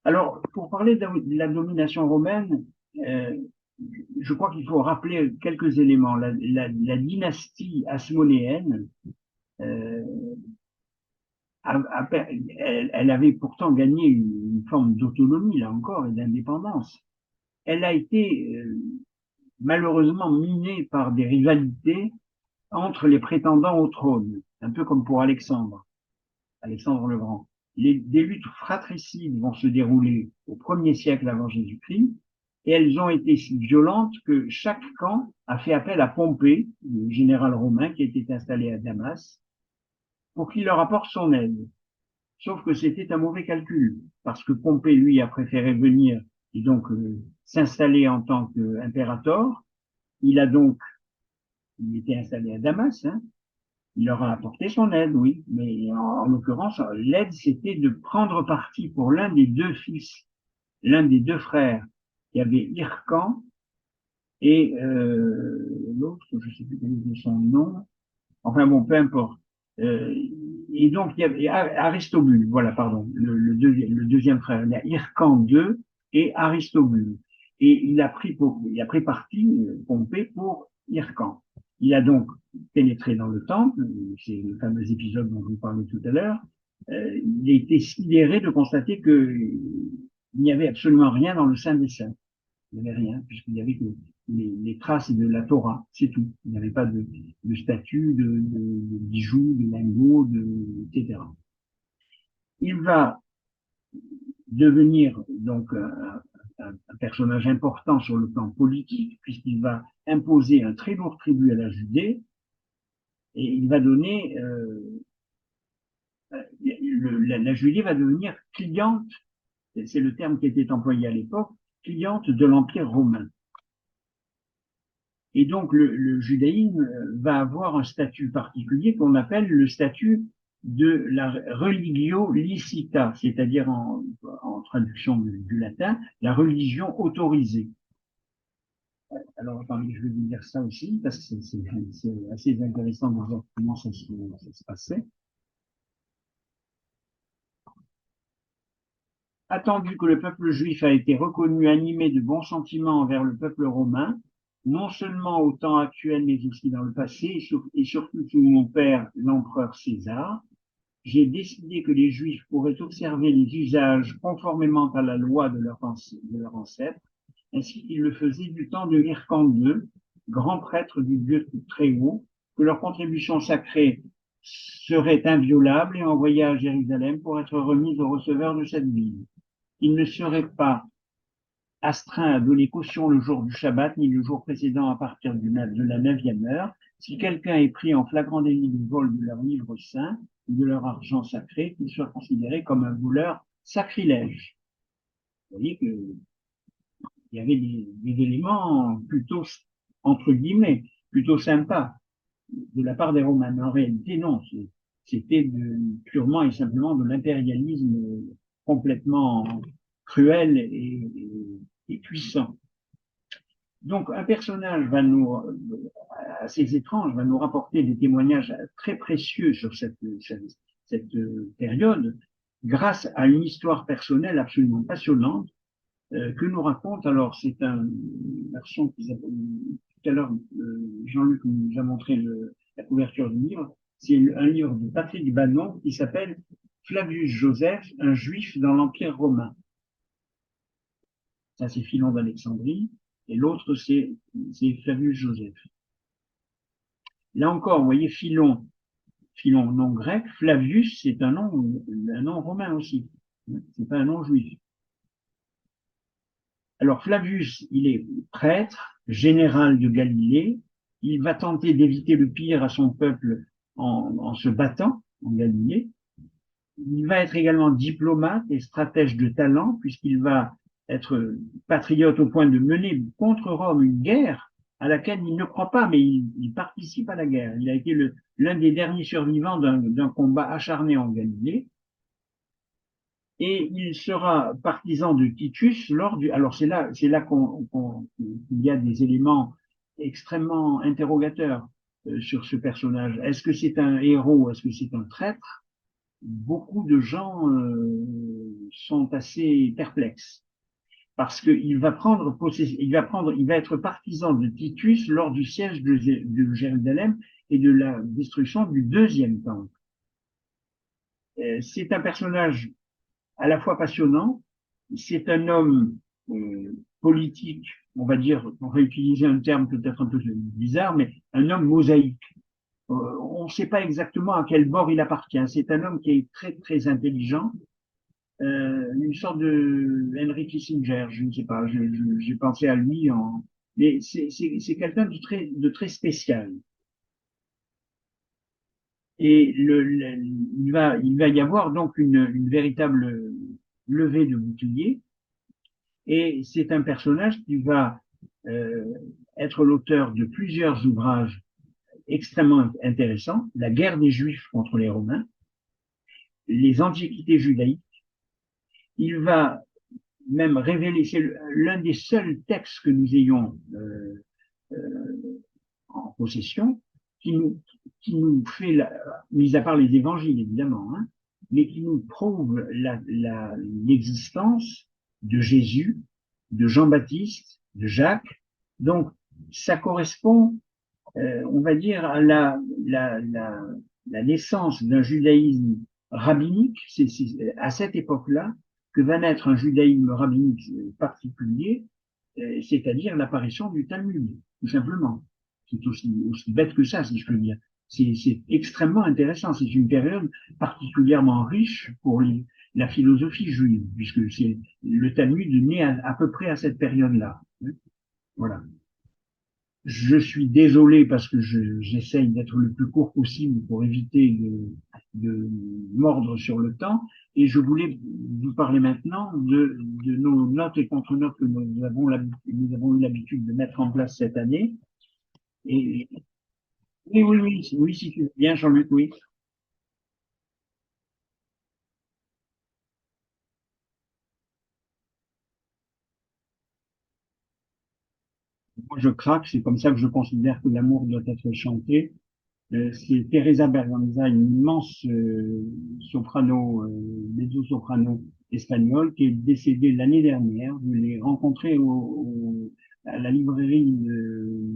Alors, pour parler de la domination romaine, euh, je crois qu'il faut rappeler quelques éléments. La dynastie hasmonéenne, euh, elle avait pourtant gagné une forme d'autonomie, là encore, et d'indépendance. Elle a été malheureusement minée par des rivalités entre les prétendants au trône, un peu comme pour Alexandre le Grand. Des luttes fratricides vont se dérouler au 1er siècle avant Jésus-Christ, et elles ont été si violentes que chaque camp a fait appel à Pompée, le général romain qui était installé à Damas, pour qu'il leur apporte son aide. Sauf que c'était un mauvais calcul, parce que Pompée, lui, a préféré venir et donc s'installer en tant qu'impérator. Il était installé à Damas, hein. Il leur a apporté son aide, oui, mais en l'occurrence, l'aide, c'était de prendre parti pour l'un des deux fils, l'un des deux frères. Il y avait Hircan et l'autre, je ne sais plus quel était son nom, enfin bon, peu importe. Euh, et donc, il y avait Aristobule, voilà, pardon, le deuxième frère. Il y a Hircan II et Aristobule. Et il a pris parti, Pompée, pour Hircan. Il a donc pénétré dans le temple, c'est le fameux épisode dont je vous parlais tout à l'heure. Il a été sidéré de constater qu'il n'y avait absolument rien dans le Saint des Saints. Il n'y avait rien, puisqu'il y avait que les traces de la Torah, c'est tout. Il n'y avait pas de statues, de bijoux, de lingots, etc. Il va devenir donc un personnage important sur le plan politique, puisqu'il va imposer un très lourd tribut à la Judée, et il va donner, la Judée va devenir cliente, c'est le terme qui était employé à l'époque, cliente de l'Empire romain. Et donc le judaïsme va avoir un statut particulier qu'on appelle le statut de la religio licita, c'est-à-dire en traduction du latin, la religion autorisée. Alors, attendez, je vais vous dire ça aussi, parce que c'est assez intéressant de voir comment ça se passait. Attendu que le peuple juif a été reconnu animé de bons sentiments envers le peuple romain, non seulement au temps actuel, mais aussi dans le passé, et surtout sous mon père, l'empereur César, j'ai décidé que les Juifs pourraient observer les usages conformément à la loi de leur ancêtre, ainsi qu'ils le faisaient du temps de Hircan II, grand prêtre du Dieu très haut, que leur contribution sacrée serait inviolable et envoyée à Jérusalem pour être remise au receveur de cette ville. Ils ne seraient pas astreints à donner caution le jour du Shabbat, ni le jour précédent à partir de la 9e heure. Si quelqu'un est pris en flagrant délit du vol de leur livre saint ou de leur argent sacré, qu'il soit considéré comme un voleur sacrilège. Vous voyez qu'il y avait des éléments plutôt, entre guillemets, plutôt sympas de la part des Romains. Mais en réalité, non, c'était purement et simplement de l'impérialisme complètement cruel et puissant. Donc, un personnage assez étrange, va nous rapporter des témoignages très précieux sur cette période, grâce à une histoire personnelle absolument passionnante que nous raconte. Alors, c'est une version tout à l'heure, Jean-Luc nous a montré la couverture du livre. C'est un livre de Patrick Bannon qui s'appelle Flavius Joseph, un juif dans l'Empire romain. Ça, c'est Philon d'Alexandrie. Et l'autre, c'est Flavius Joseph. Là encore, vous voyez, Philon, nom grec, Flavius, c'est un nom romain aussi. C'est pas un nom juif. Alors, Flavius, il est prêtre, général de Galilée. Il va tenter d'éviter le pire à son peuple en se battant en Galilée. Il va être également diplomate et stratège de talent, puisqu'il va être patriote au point de mener contre Rome une guerre à laquelle il ne croit pas, mais il participe à la guerre. Il a été l'un des derniers survivants d'un combat acharné en Galilée. Et il sera partisan de Titus alors c'est là qu'il y a des éléments extrêmement interrogateurs sur ce personnage. Est-ce que c'est un héros? Est-ce que c'est un traître? Beaucoup de gens sont assez perplexes parce qu'il va il va être partisan de Titus lors du siège de Jérusalem et de la destruction du deuxième temple. C'est un personnage à la fois passionnant, c'est un homme politique, on va dire, on va utiliser un terme peut-être un peu bizarre, mais un homme mosaïque. On ne sait pas exactement à quel bord il appartient. C'est un homme qui est très très intelligent, une sorte de Henry Kissinger, je ne sais pas, j'ai pensé à lui mais c'est quelqu'un de très spécial. Et il va y avoir donc une véritable levée de bouclier. Et c'est un personnage qui va être l'auteur de plusieurs ouvrages extrêmement intéressants. La guerre des Juifs contre les Romains, les Antiquités judaïques. Il va même révéler, c'est l'un des seuls textes que nous ayons en possession, qui nous fait, mis à part les évangiles évidemment, hein, mais qui nous prouve l'existence de Jésus, de Jean-Baptiste, de Jacques. Donc, ça correspond, on va dire, à la naissance d'un judaïsme rabbinique. C'est à cette époque-là que va naître un judaïsme rabbinique particulier, c'est-à-dire l'apparition du Talmud, tout simplement. C'est aussi bête que ça, si je peux dire. C'est extrêmement intéressant. C'est une période particulièrement riche pour la philosophie juive, puisque le Talmud né à peu près à cette période-là. Voilà. Je suis désolé parce que j'essaye d'être le plus court possible pour éviter de mordre sur le temps. Et je voulais vous parler maintenant de nos notes et contre-notes que nous avons eu l'habitude de mettre en place cette année. Et oui, si tu veux bien, Jean-Luc, oui. moi je craque, c'est comme ça que je considère que l'amour doit être chanté. C'est Teresa Berganza, une immense soprano, mezzo-soprano espagnole, qui est décédée l'année dernière. Je l'ai rencontrée à la librairie de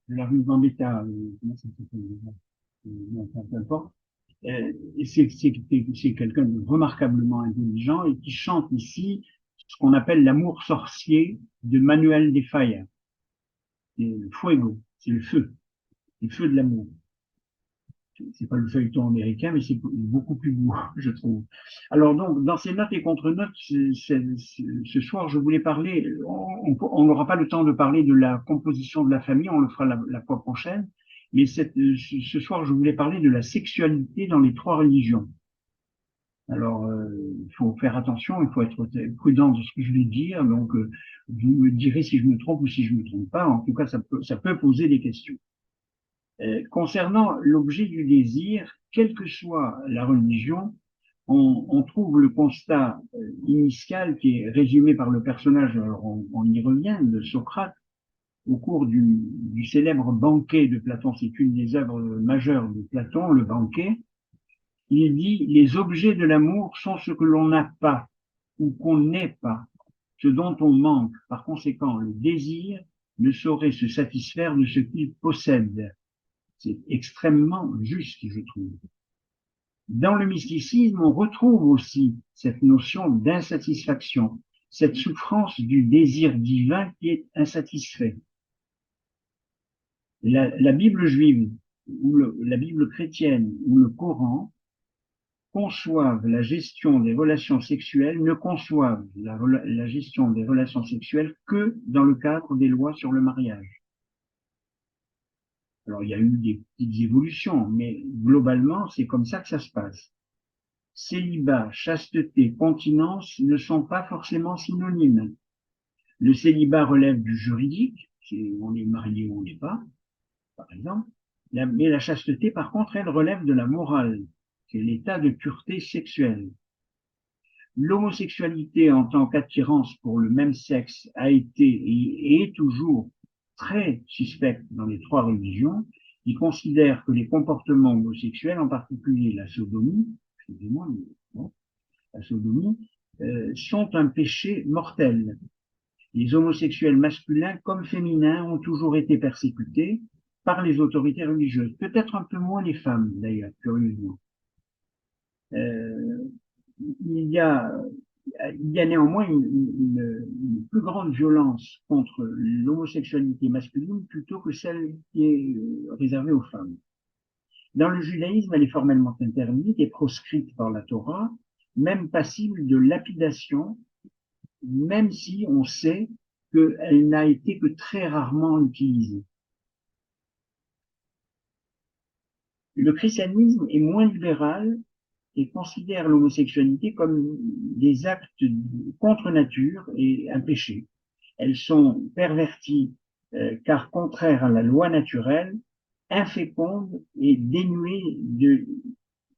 la rue Gambetta, comment ça s'appelle déjà non, peu importe. Et c'est quelqu'un de remarquablement intelligent et qui chante ici ce qu'on appelle l'amour sorcier de Manuel de Falla. C'est le fuego, c'est le feu de l'amour. C'est pas le feuilleton américain, mais c'est beaucoup plus beau, je trouve. Alors donc, dans ces notes et contre-notes, ce soir, je voulais parler, on n'aura pas le temps de parler de la composition de la famille, on le fera la fois prochaine, mais ce soir, je voulais parler de la sexualité dans les trois religions. Alors, il faut faire attention, il faut être prudent de ce que je vais dire, donc vous me direz si je me trompe ou si je me trompe pas, en tout cas, ça peut poser des questions. Concernant l'objet du désir, quelle que soit la religion, on trouve le constat initial qui est résumé par le personnage, alors on y revient, de Socrate, au cours du célèbre banquet de Platon. C'est une des œuvres majeures de Platon, le banquet. Il dit, les objets de l'amour sont ce que l'on n'a pas ou qu'on n'est pas, ce dont on manque. Par conséquent, le désir ne saurait se satisfaire de ce qu'il possède. C'est extrêmement juste, je trouve. Dans le mysticisme, on retrouve aussi cette notion d'insatisfaction, cette souffrance du désir divin qui est insatisfait. La Bible juive, ou la Bible chrétienne, ou le Coran conçoivent la gestion des relations sexuelles, ne conçoivent la gestion des relations sexuelles que dans le cadre des lois sur le mariage. Alors, il y a eu des petites évolutions, mais globalement, c'est comme ça que ça se passe. Célibat, chasteté, continence ne sont pas forcément synonymes. Le célibat relève du juridique, on est marié ou on n'est pas, par exemple, mais la chasteté, par contre, elle relève de la morale, c'est l'état de pureté sexuelle. L'homosexualité en tant qu'attirance pour le même sexe a été et est toujours très suspecte dans les trois religions. Ils considèrent que les comportements homosexuels, en particulier la sodomie, excusez-moi, bon, la sodomie, sont un péché mortel. Les homosexuels masculins comme féminins ont toujours été persécutés par les autorités religieuses. Peut-être un peu moins les femmes, d'ailleurs, curieusement. Il y a néanmoins une plus grande violence contre l'homosexualité masculine plutôt que celle qui est réservée aux femmes. Dans le judaïsme, elle est formellement interdite et proscrite par la Torah, même passible de lapidation, même si on sait qu'elle n'a été que très rarement utilisée. Le christianisme est moins libéral et considère l'homosexualité comme des actes contre nature et un péché. Elles sont perverties car contraires à la loi naturelle, infécondes et dénuées de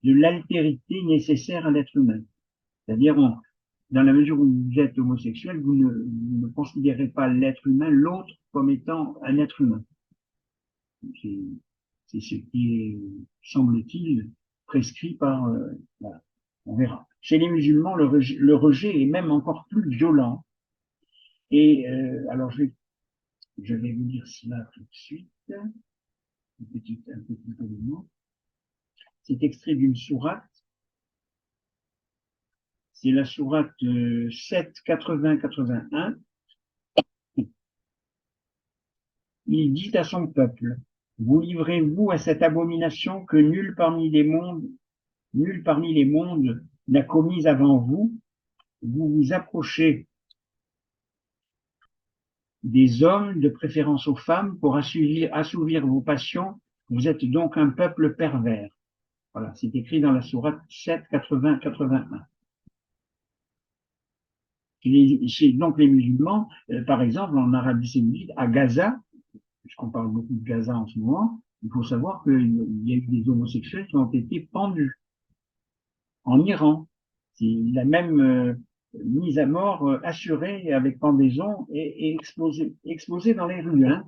l'altérité nécessaire à l'être humain. C'est-à-dire, dans la mesure où vous êtes homosexuel, vous ne considérez pas l'être humain, l'autre, comme étant un être humain. C'est ce qui est, semble-t-il, prescrit par... voilà, on verra. Chez les musulmans, le rejet est même encore plus violent. Et alors, je vais vous dire cela tout de suite. Un petit élément. C'est extrait d'une sourate. C'est la sourate 7, 80-81. Il dit à son peuple, vous livrez-vous à cette abomination que nul parmi les mondes n'a commise avant vous. Vous vous approchez des hommes, de préférence aux femmes, pour assouvir vos passions. Vous êtes donc un peuple pervers. Voilà, c'est écrit dans la sourate 7, 80, 81. Chez donc les musulmans, par exemple, en Arabie Saoudite, à Gaza, puisqu'on parle beaucoup de Gaza en ce moment, il faut savoir qu'il y a eu des homosexuels qui ont été pendus. En Iran, c'est la même mise à mort assurée avec pendaison et exposée dans les rues. Hein.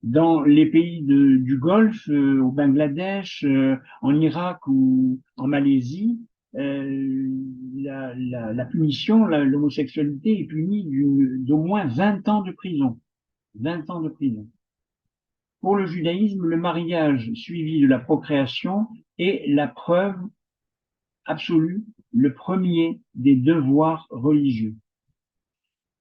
Dans les pays du Golfe, au Bangladesh, en Irak ou en Malaisie, la punition, l'homosexualité est punie d'au moins 20 ans de prison. 20 ans de prison. Pour le judaïsme, le mariage suivi de la procréation est la preuve absolue, le premier des devoirs religieux.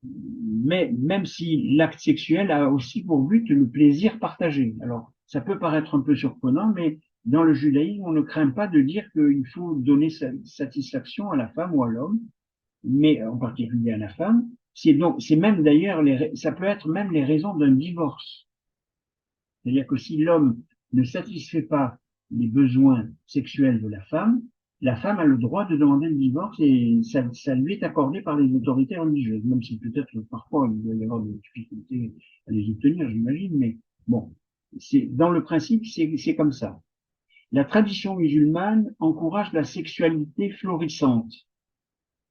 Mais même si l'acte sexuel a aussi pour but le plaisir partagé. Alors, ça peut paraître un peu surprenant, mais dans le judaïsme, on ne craint pas de dire qu'il faut donner satisfaction à la femme ou à l'homme, mais en particulier à la femme. C'est même d'ailleurs, ça peut être même les raisons d'un divorce. C'est-à-dire que si l'homme ne satisfait pas les besoins sexuels de la femme a le droit de demander le divorce et ça lui est accordé par les autorités religieuses, même si peut-être parfois il doit y avoir des difficultés à les obtenir, j'imagine, mais bon, dans le principe, c'est comme ça. La tradition musulmane encourage la sexualité florissante.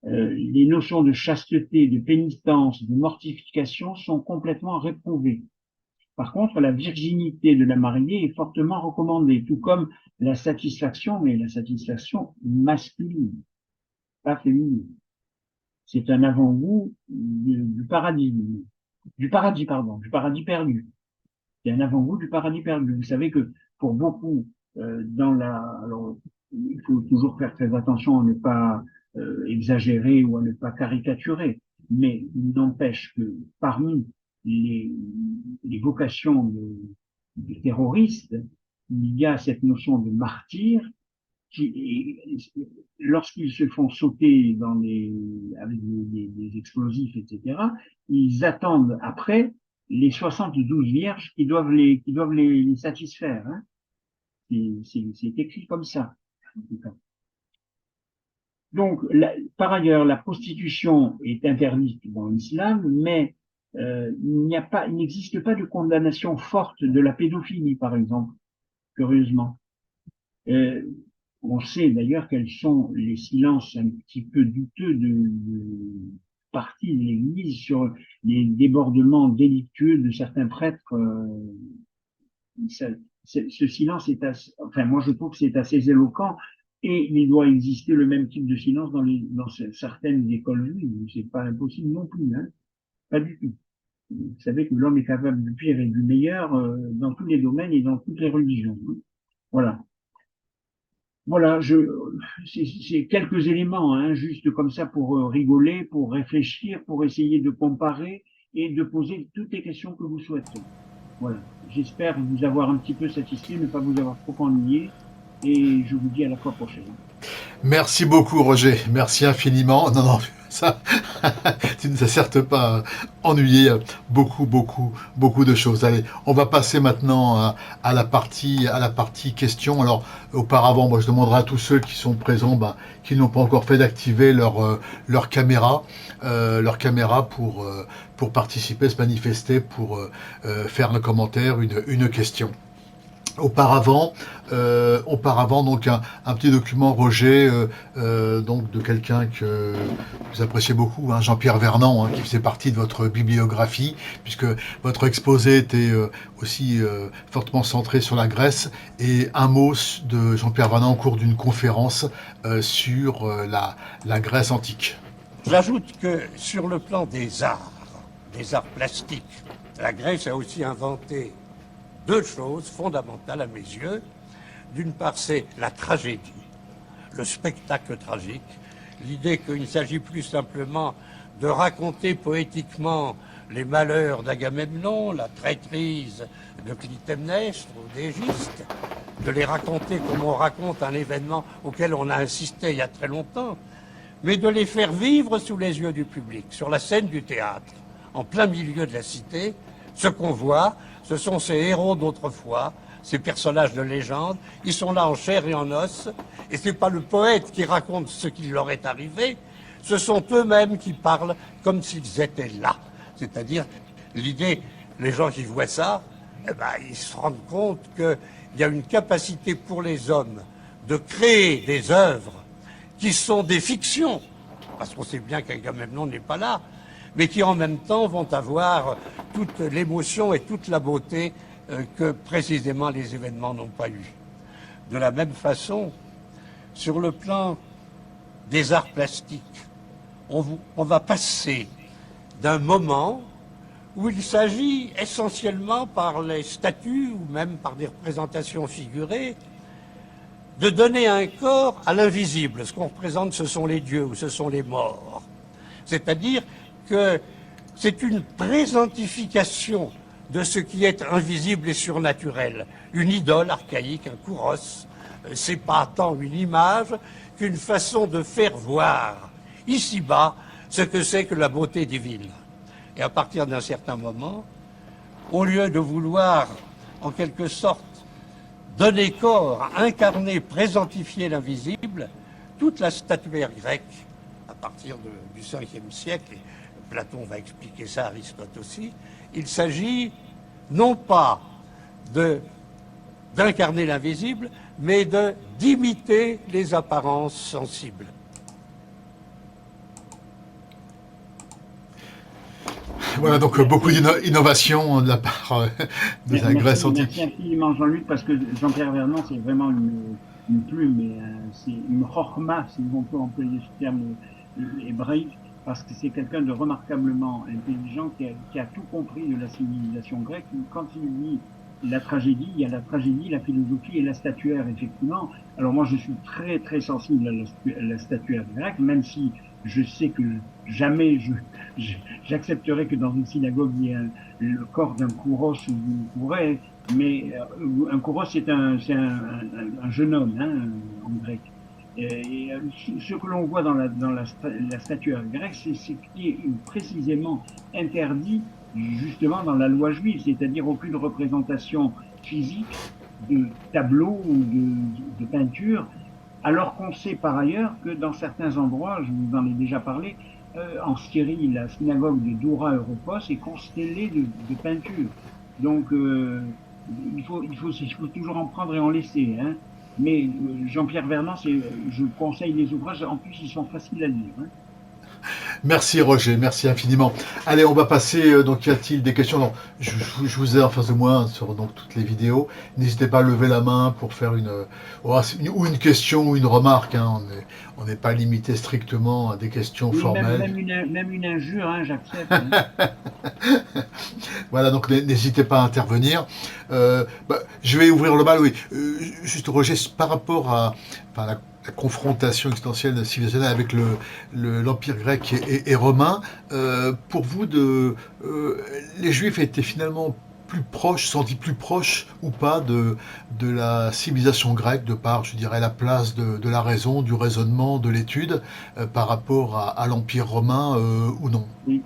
Les notions de chasteté, de pénitence, de mortification sont complètement réprouvées. Par contre, la virginité de la mariée est fortement recommandée, tout comme la satisfaction, mais la satisfaction masculine, pas féminine. C'est un avant-goût du paradis, du paradis perdu. C'est un avant-goût du paradis perdu. Vous savez que pour beaucoup, alors, il faut toujours faire très attention à ne pas exagérer ou à ne pas caricaturer, mais il n'empêche que parmi les vocations de terroristes, il y a cette notion de martyr qui, lorsqu'ils se font sauter avec des explosifs, etc., ils attendent après les 72 vierges qui doivent les satisfaire. Hein. C'est écrit comme ça. En tout cas. Donc, par ailleurs, la prostitution est interdite dans l'islam, mais il n'existe pas de condamnation forte de la pédophilie, par exemple, curieusement. On sait d'ailleurs quels sont les silences un petit peu douteux de partie de l'Église sur les débordements délictueux de certains prêtres. Ce silence est assez, enfin moi je trouve que c'est assez éloquent. Et il doit exister le même type de silence dans certaines écoles juives. C'est pas impossible non plus, hein. Pas du tout. Vous savez que l'homme est capable du pire et du meilleur dans tous les domaines et dans toutes les religions. Voilà. Voilà, c'est quelques éléments, hein, juste comme ça pour rigoler, pour réfléchir, pour essayer de comparer et de poser toutes les questions que vous souhaitez. Voilà. J'espère vous avoir un petit peu satisfait, ne pas vous avoir trop ennuyé. Et je vous dis à la fois prochaine. Merci beaucoup, Roger. Merci infiniment. Non, non, ça, tu ne nous as certes pas ennuyé. Beaucoup de choses. Allez, on va passer maintenant à la partie questions. Alors, auparavant, moi, je demanderai à tous ceux qui sont présents, qui n'ont pas encore fait d'activer leur caméra pour participer, se manifester, pour faire un commentaire, une question. Auparavant, donc un petit document, Roger, donc de quelqu'un que vous appréciez beaucoup, hein, Jean-Pierre Vernant, hein, qui faisait partie de votre bibliographie, puisque votre exposé était aussi fortement centré sur la Grèce, et un mot de Jean-Pierre Vernant au cours d'une conférence sur la Grèce antique. J'ajoute que sur le plan des arts plastiques, la Grèce a aussi inventé deux choses fondamentales à mes yeux. D'une part, c'est la tragédie, le spectacle tragique, l'idée qu'il ne s'agit plus simplement de raconter poétiquement les malheurs d'Agamemnon, la traîtrise de Clytemnestre ou d'Égiste, de les raconter comme on raconte un événement auquel on a insisté il y a très longtemps, mais de les faire vivre sous les yeux du public, sur la scène du théâtre, en plein milieu de la cité. Ce qu'on voit, ce sont ces héros d'autrefois, ces personnages de légende. Ils sont là en chair et en os. Et c'est pas le poète qui raconte ce qui leur est arrivé. Ce sont eux-mêmes qui parlent comme s'ils étaient là. C'est-à-dire, l'idée, les gens qui voient ça, ils se rendent compte qu'il y a une capacité pour les hommes de créer des œuvres qui sont des fictions parce qu'on sait bien qu'Agamemnon n'est pas là, mais qui en même temps vont avoir toute l'émotion et toute la beauté que précisément les événements n'ont pas eu. De la même façon, sur le plan des arts plastiques, on va passer d'un moment où il s'agit essentiellement par les statues ou même par des représentations figurées de donner un corps à l'invisible. Ce qu'on représente, ce sont les dieux ou ce sont les morts. C'est-à-dire que c'est une présentification de ce qui est invisible et surnaturel. Une idole archaïque, un kouros, c'est pas tant une image qu'une façon de faire voir ici-bas ce que c'est que la beauté divine. Et à partir d'un certain moment, au lieu de vouloir, en quelque sorte, donner corps, incarner, présentifier l'invisible, toute la statuaire grecque, à partir du 5e siècle, et Platon va expliquer ça, Aristote aussi, il s'agit non pas d'incarner l'invisible, mais d'imiter les apparences sensibles. Voilà, donc beaucoup d'innovation de la part de la Grèce antique. Merci infiniment Jean-Luc, parce que Jean-Pierre Vernant, c'est vraiment une plume, et c'est une chorma, si on peut employer ce terme hébraïque, parce que c'est quelqu'un de remarquablement intelligent qui a tout compris de la civilisation grecque. Quand il dit la tragédie, il y a la tragédie, la philosophie et la statuaire, effectivement. Alors moi, je suis très très sensible à la statuaire grecque, même si je sais que jamais j'accepterai que dans une synagogue il y ait le corps d'un kouros ou d'une kouré, mais un kouros c'est un jeune homme, hein, en grec. Et ce que l'on voit dans la statuaire grecque, c'est ce qui est précisément interdit justement dans la loi juive, c'est-à-dire aucune représentation physique de tableau ou de peinture, alors qu'on sait par ailleurs que dans certains endroits, je vous en ai déjà parlé, en Syrie, la synagogue de Doura Europos est constellée de peintures. Donc il faut toujours en prendre et en laisser, hein. Mais Jean-Pierre Vernant, je conseille les ouvrages, en plus ils sont faciles à lire, hein. Merci Roger, merci infiniment. Allez, on va passer, donc y a-t-il des questions? Non, je vous ai en face de moi sur donc, toutes les vidéos. N'hésitez pas à lever la main pour faire ou une question ou une remarque, hein. On n'est pas limité strictement à des questions Oui, formelles. Même une injure, hein, j'accepte, hein. Voilà, donc n'hésitez pas à intervenir. Je vais ouvrir le bal, oui. Juste Roger, par rapport à la confrontation existentielle civilisationnelle avec l'Empire grec et romain, pour vous, les Juifs étaient finalement plus proches, sentis plus proches ou pas de la civilisation grecque, de par, je dirais, la place de la raison, du raisonnement, de l'étude, par rapport à l'Empire romain ou non? Oui,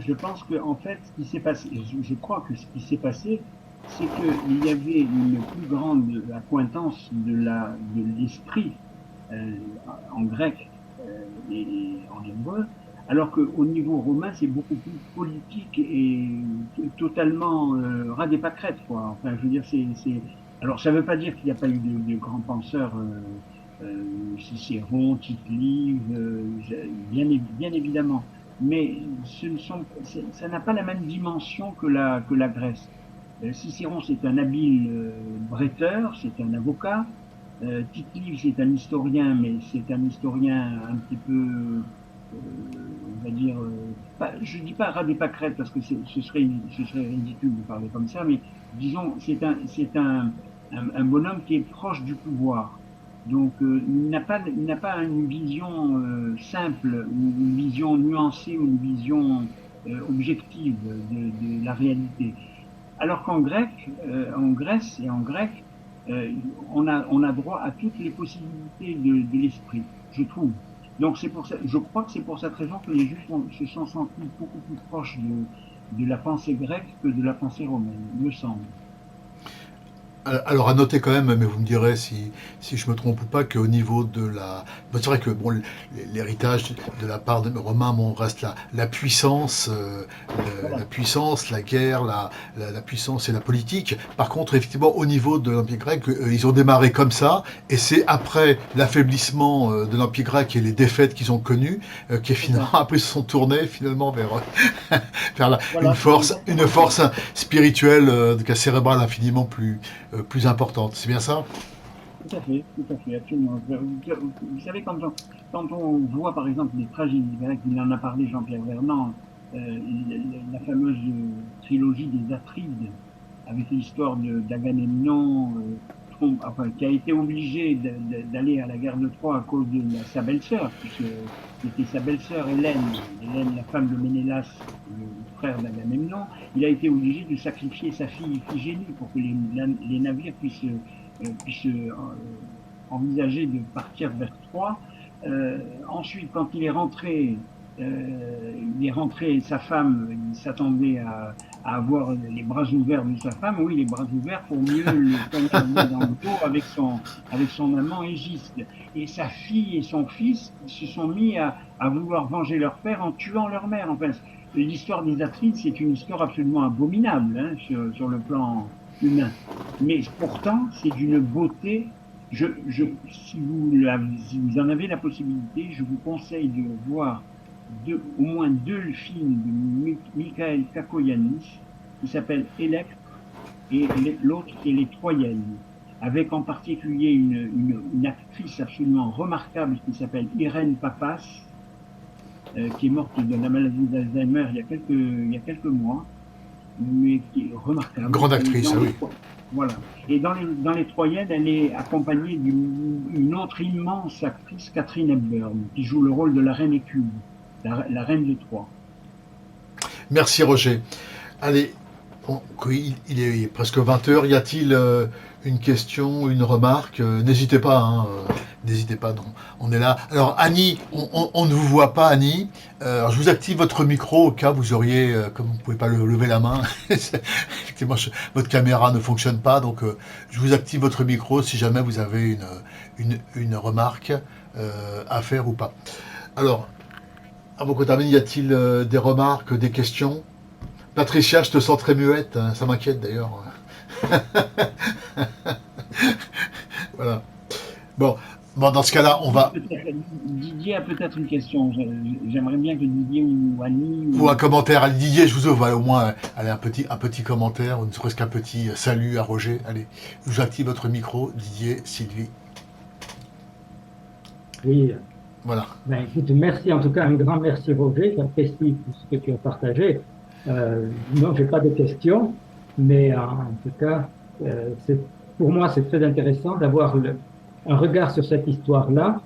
je pense que en fait, ce qui s'est passé, je crois que ce qui s'est passé, c'est qu'il y avait une plus grande accointance de l'esprit en grec et en hébreu, alors qu'au niveau romain, c'est beaucoup plus politique et totalement ras des pâquerettes, quoi. Enfin, je veux dire, alors, ça ne veut pas dire qu'il n'y a pas eu de grands penseurs, Cicéron, Tite-Live, bien évidemment, mais ça n'a pas la même dimension que la Grèce. Cicéron, c'est un habile bretteur, c'est un avocat. Tite-Live, c'est un historien, mais c'est un historien un petit peu, on va dire, je dis pas ras des pâquerettes parce que ce serait ridicule de parler comme ça, mais disons, c'est un bonhomme qui est proche du pouvoir. Donc, il n'a pas une vision simple, ou une vision nuancée, ou une vision objective de la réalité. Alors qu'en grec, en Grèce et en grec, on a droit à toutes les possibilités de l'esprit, je trouve. Donc c'est pour ça, je crois que c'est pour cette raison que les Juifs se sont sentis beaucoup plus proches de la pensée grecque que de la pensée romaine, me semble. Alors à noter quand même, mais vous me direz si je me trompe ou pas, qu'au niveau de la... Bon, c'est vrai que bon, l'héritage de la part de Romain, bon, reste la puissance, Voilà. la puissance, la guerre, la puissance et la politique. Par contre, effectivement, au niveau de l'Empire grec, ils ont démarré comme ça, et c'est après l'affaiblissement de l'Empire grec et les défaites qu'ils ont connues, qui finalement après se sont tournés finalement vers, vers Voilà, une force spirituelle, cérébrale infiniment plus importante. C'est bien ça? tout à fait, absolument. Vous savez, quand on voit par exemple les tragédies grecques, il en a parlé Jean-Pierre Vernant, la fameuse trilogie des Atrides, avec l'histoire d'Agamemnon, enfin, qui a été obligé d'aller à la guerre de Troie à cause de sa belle-sœur, puisque c'était sa belle-sœur Hélène, la femme de Ménélas, le frère d'Agamemnon. Il a été obligé de sacrifier sa fille Iphigénie pour que les navires puissent envisager de partir vers Troie. Ensuite, quand il est rentré, sa femme, il s'attendait à avoir les bras ouverts de sa femme, oui, les bras ouverts pour mieux le poignarder dans le dos avec son amant Égiste. Et sa fille et son fils se sont mis à vouloir venger leur père en tuant leur mère. Enfin, l'histoire des Atrides, c'est une histoire absolument abominable hein, sur le plan humain. Mais pourtant, c'est d'une beauté. Si vous en avez la possibilité, je vous conseille de voir au moins deux films de Michael Kakoyannis qui s'appellent Electre et l'autre qui est Les Troyennes, avec en particulier une actrice absolument remarquable qui s'appelle Irène Papas, qui est morte de la maladie d'Alzheimer il y a quelques mois, mais qui est remarquable. Grande actrice, oui. Voilà. Et dans les Troyennes, elle est accompagnée d'une autre immense actrice, Catherine Hepburn, qui joue le rôle de la reine Écube, la reine de Troie. Merci Roger. Allez, il est presque 20h. Y a-t-il une question, une remarque? N'hésitez pas, hein, n'hésitez pas. Non. On est là. Alors Annie, on ne vous voit pas Annie. Alors, je vous active votre micro au cas où vous auriez, comme vous ne pouvez pas lever la main, effectivement votre caméra ne fonctionne pas, donc je vous active votre micro si jamais vous avez une remarque à faire ou pas. Alors, à vos côtés, y a-t-il des remarques, des questions? Patricia, je te sens très muette, hein, ça m'inquiète d'ailleurs. Voilà. Bon, dans ce cas-là, on va... Didier a peut-être une question. J'aimerais bien que Didier ou Annie... Ou un commentaire. Allez, Didier, je vous ouvre. Au moins, allez, un petit commentaire, ou ne serait-ce qu'un petit salut à Roger. Allez, je vous active votre micro, Didier, Sylvie. Oui. Voilà. Ben, écoute, merci en tout cas, un grand merci Roger, j'apprécie tout ce que tu as partagé. Non, je n'ai pas de questions, mais en tout cas, pour moi, c'est très intéressant d'avoir un regard sur cette histoire-là.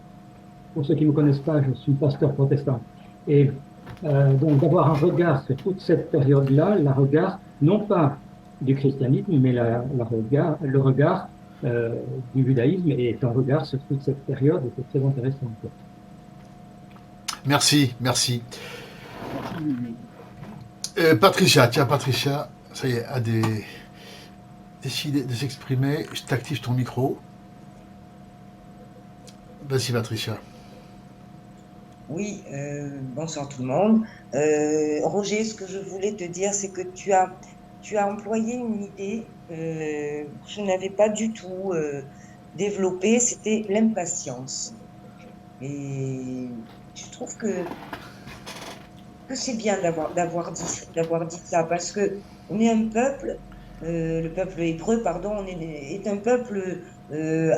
Pour ceux qui ne me connaissent pas, je suis pasteur protestant. Et donc d'avoir un regard sur toute cette période-là, le regard, non pas du christianisme, mais le regard du judaïsme et ton regard sur toute cette période, c'est très intéressant. Merci. Patricia, tiens, Patricia, ça y est, a décidé de s'exprimer. Je t'active ton micro. Vas-y, Patricia. Oui, bonsoir tout le monde. Roger, ce que je voulais te dire, c'est que tu as employé une idée que je n'avais pas du tout développée, c'était l'impatience. Et je trouve que c'est bien d'avoir dit ça, parce que on est un peuple, le peuple hébreu, pardon, est un peuple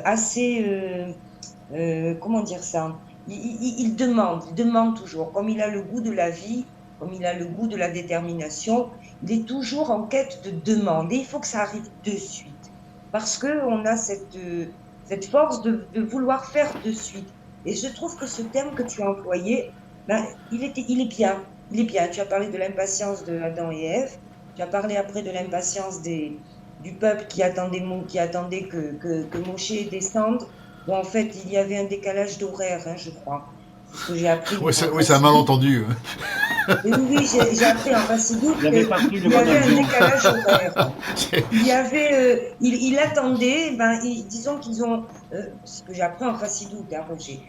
assez, comment dire ça, il demande toujours, comme il a le goût de la vie, comme il a le goût de la détermination, il est toujours en quête de demande, et il faut que ça arrive de suite, parce qu'on a cette force de vouloir faire de suite. Et je trouve que ce terme que tu as employé, ben, il est bien. Il est bien. Tu as parlé de l'impatience de Adam et Ève. Tu as parlé après de l'impatience du peuple qui attendait que Moshe descende. Bon, en fait, il y avait un décalage d'horaire, hein, je crois. C'est ce que j'ai appris. Oui, c'est un malentendu. Et oui, j'ai appris en Facidouk Vous n'avez pas pris qu'il le y bon avait un avion. décalage horaire. C'est- Il y avait, il attendait, disons qu'ils ont, ce que j'apprends en Facidouk, hein, Roger,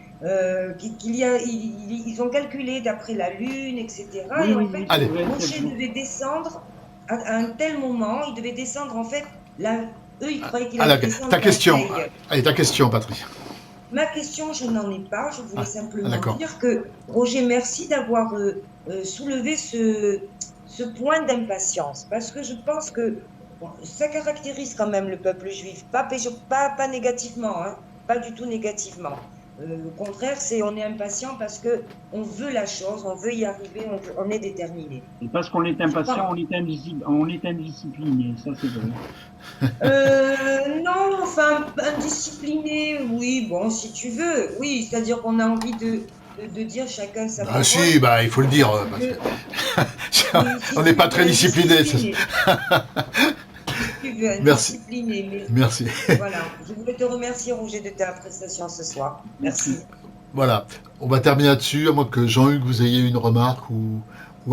ils ont calculé d'après la Lune, etc. Oui, Et oui, en fait, oui, c'est Allez, vrai. Roger devait descendre à un tel moment, il devait descendre en fait, eux ils croyaient qu'il allez, allait descendre ta la question. veille. Allez, ta question, Patrick. Ma question, je n'en ai pas. Je voulais Ah, simplement d'accord. dire que, Roger, merci d'avoir soulevé ce point d'impatience, parce que je pense que bon, ça caractérise quand même le peuple juif, pas négativement, hein, pas du tout négativement. Au contraire, on est impatient parce que on veut la chose, on veut y arriver, on est déterminé. Et parce qu'on est impatient, on est indiscipliné, ça c'est vrai. Non, enfin, indiscipliné, oui, bon, si tu veux, oui, c'est-à-dire qu'on a envie de dire chacun sa Bah parole. si, bah il faut le dire. Parce Que- que oui, si on tu n'est pas veux, très discipliné. indiscipliné. Si tu veux, Merci, indiscipliné, mais merci. voilà. Je voulais te remercier, Roger, de ta prestation ce soir. Merci. Voilà, on va terminer là-dessus, à moins que Jean-Hugues, vous ayez une remarque ou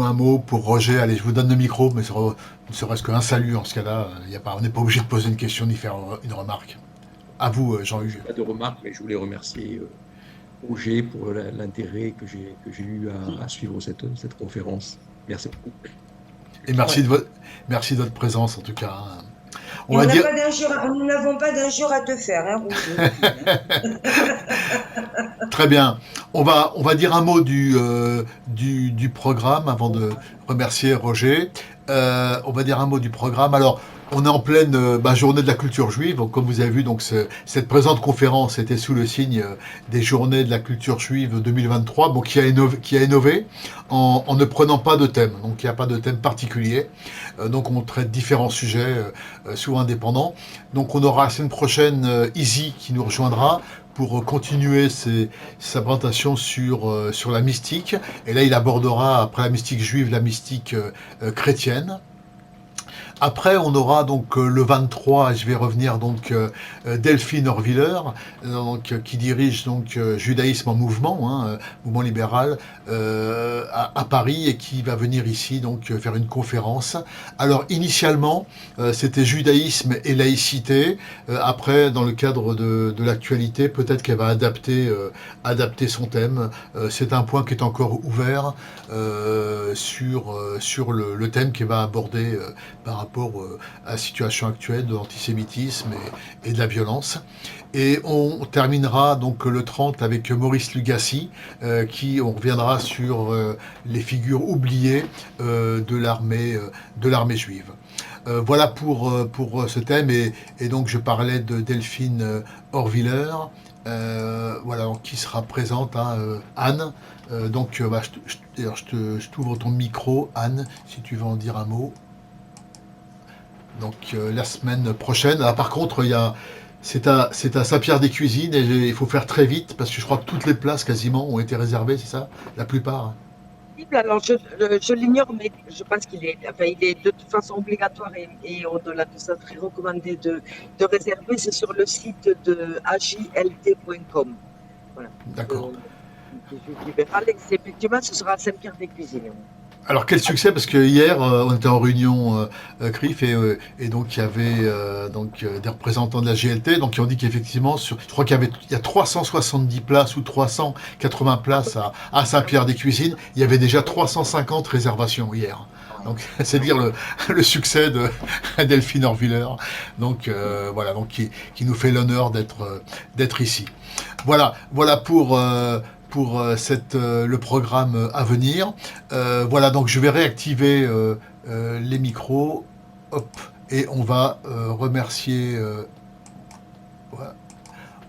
un mot pour Roger. Allez, je vous donne le micro, mais ne serait-ce qu'un salut en ce cas-là. Y a pas, on n'est pas obligé de poser une question ni faire une remarque. À vous, Jean-Hugues. Pas de remarques, mais je voulais remercier Roger pour l'intérêt que j'ai eu à suivre cette conférence. Merci beaucoup. Et merci, merci de votre présence en tout cas. Hein. Et nous n'avons pas d'injure à te faire, hein, Roger. Très bien. On va dire un mot du programme avant de remercier Roger. On va dire un mot du programme. Alors, on est en pleine journée de la culture juive. Donc, comme vous avez vu, donc cette présente conférence était sous le signe des journées de la culture juive 2023, donc qui a innové en ne prenant pas de thème. Donc, il n'y a pas de thème particulier. Donc, on traite différents sujets, souvent indépendants. Donc, on aura la semaine prochaine Izzy qui nous rejoindra pour continuer sa présentation sur la mystique. Et là, il abordera, après la mystique juive, la mystique chrétienne. Après, on aura donc le 23, je vais revenir donc Delphine Horviller, qui dirige donc Judaïsme en mouvement, hein, mouvement libéral à Paris, et qui va venir ici donc faire une conférence. Alors initialement, c'était Judaïsme et laïcité. Après, dans le cadre de l'actualité, peut-être qu'elle va adapter son thème. C'est un point qui est encore ouvert sur le thème qu'elle va aborder par rapport à la situation actuelle de l'antisémitisme et de la violence. Et on terminera donc le 30 avec Maurice Lugassi, on reviendra sur les figures oubliées de l'armée juive. Voilà pour ce thème, et donc je parlais de Delphine Horviller, voilà, donc, qui sera présente, hein, Anne. Donc je t'ouvre ton micro, Anne, si tu veux en dire un mot. Donc la semaine prochaine. Alors, par contre, c'est à Saint-Pierre-des-Cuisines, et il faut faire très vite parce que je crois que toutes les places quasiment ont été réservées, c'est ça? La plupart. Alors, je l'ignore, mais je pense qu'il est de toute façon obligatoire et au-delà de ça, très recommandé de réserver. C'est sur le site de ajlt.com. Voilà. D'accord. Effectivement, ce sera à Saint-Pierre-des-Cuisines. Alors quel succès, parce que hier on était en réunion CRIF, et donc il y avait des représentants de la GLT, donc qui ont dit qu'effectivement je crois qu'il y a 370 places ou 380 places à Saint-Pierre-des-Cuisines, il y avait déjà 350 réservations hier. Donc c'est dire le succès de Delphine Horviller, donc voilà, donc qui nous fait l'honneur d'être ici. Voilà pour le programme à venir. Voilà, donc je vais réactiver les micros. Hop, et on va remercier. Voilà.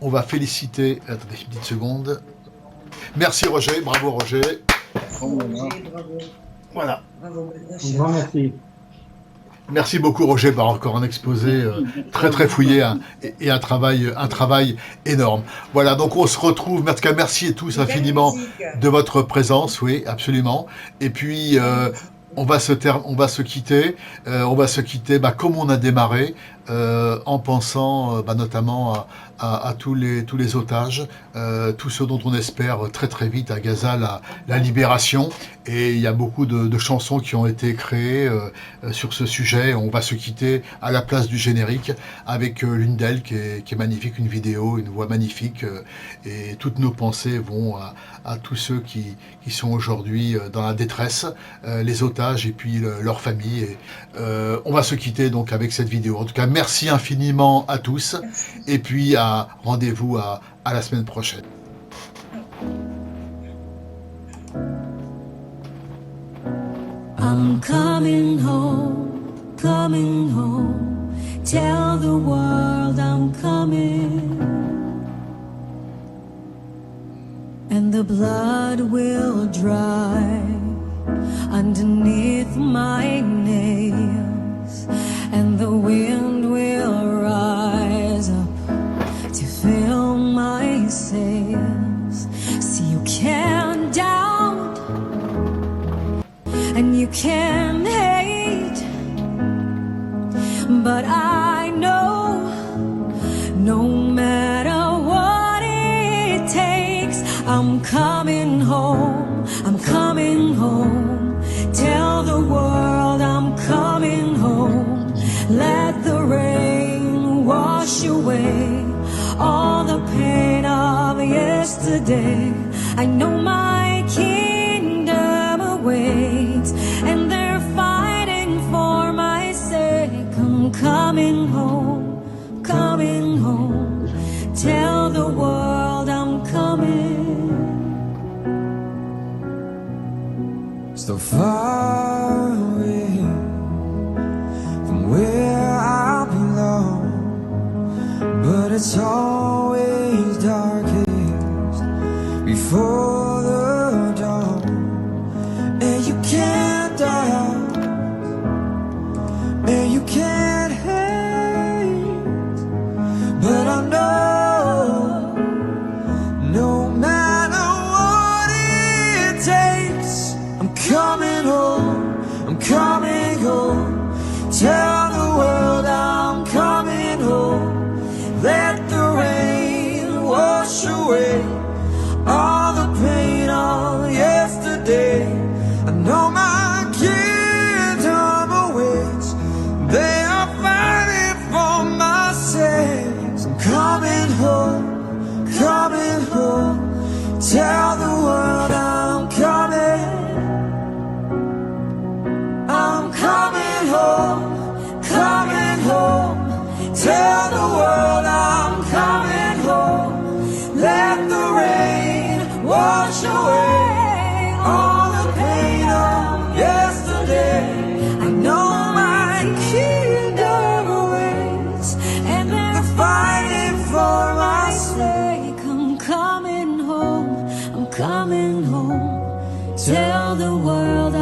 On va féliciter. Attendez une petite seconde. Merci Roger, bravo Roger. Roger, bravo. Voilà. Bravo, Un grand merci. Merci beaucoup Roger par encore un exposé très très fouillé, hein, et un travail énorme. Voilà, donc on se retrouve. En tout cas, merci à tous infiniment de votre présence, oui, absolument. Et puis on va se quitter comme on a démarré, en pensant notamment à tous les otages, tous ceux dont on espère très très vite à Gaza la libération. Et il y a beaucoup de chansons qui ont été créées sur ce sujet. On va se quitter à la place du générique avec l'une d'elles qui est magnifique, une vidéo, une voix magnifique. Et toutes nos pensées vont à tous ceux qui sont aujourd'hui dans la détresse, les otages et puis leurs familles. Et, on va se quitter donc avec cette vidéo. En tout cas, merci infiniment à tous. Et puis rendez-vous à la semaine prochaine. I'm coming home, coming home. Tell the world I'm coming. And the blood will dry underneath my nails. And the wind will rise up to fill my sails. See, you can't doubt and you can hate, but I know no matter what it takes, I'm coming home, I'm coming home. Tell the world I'm coming home. Let the rain wash away all the pain of yesterday. I know my kingdom awaits, and they're fighting for my sake. I'm coming home, coming home. Tell the world I'm coming. So far away from where I belong, but it's always darkest before the dawn. And you can't doubt, and you can't hate, but I know no matter what it takes, I'm coming home, I'm coming home. Tell the world I'm coming home. Let the rain wash away all the pain of yesterday. I know my kingdom awaits. They are fighting for my sakes. I'm coming home, coming home. Tell the world I'm coming. I'm coming home, coming home. Tell the world I'm coming home. Let the rain wash away all the pain of yesterday. I know my kingdom awaits, and they're fighting for my sake. I'm coming home, I'm coming home. Tell the world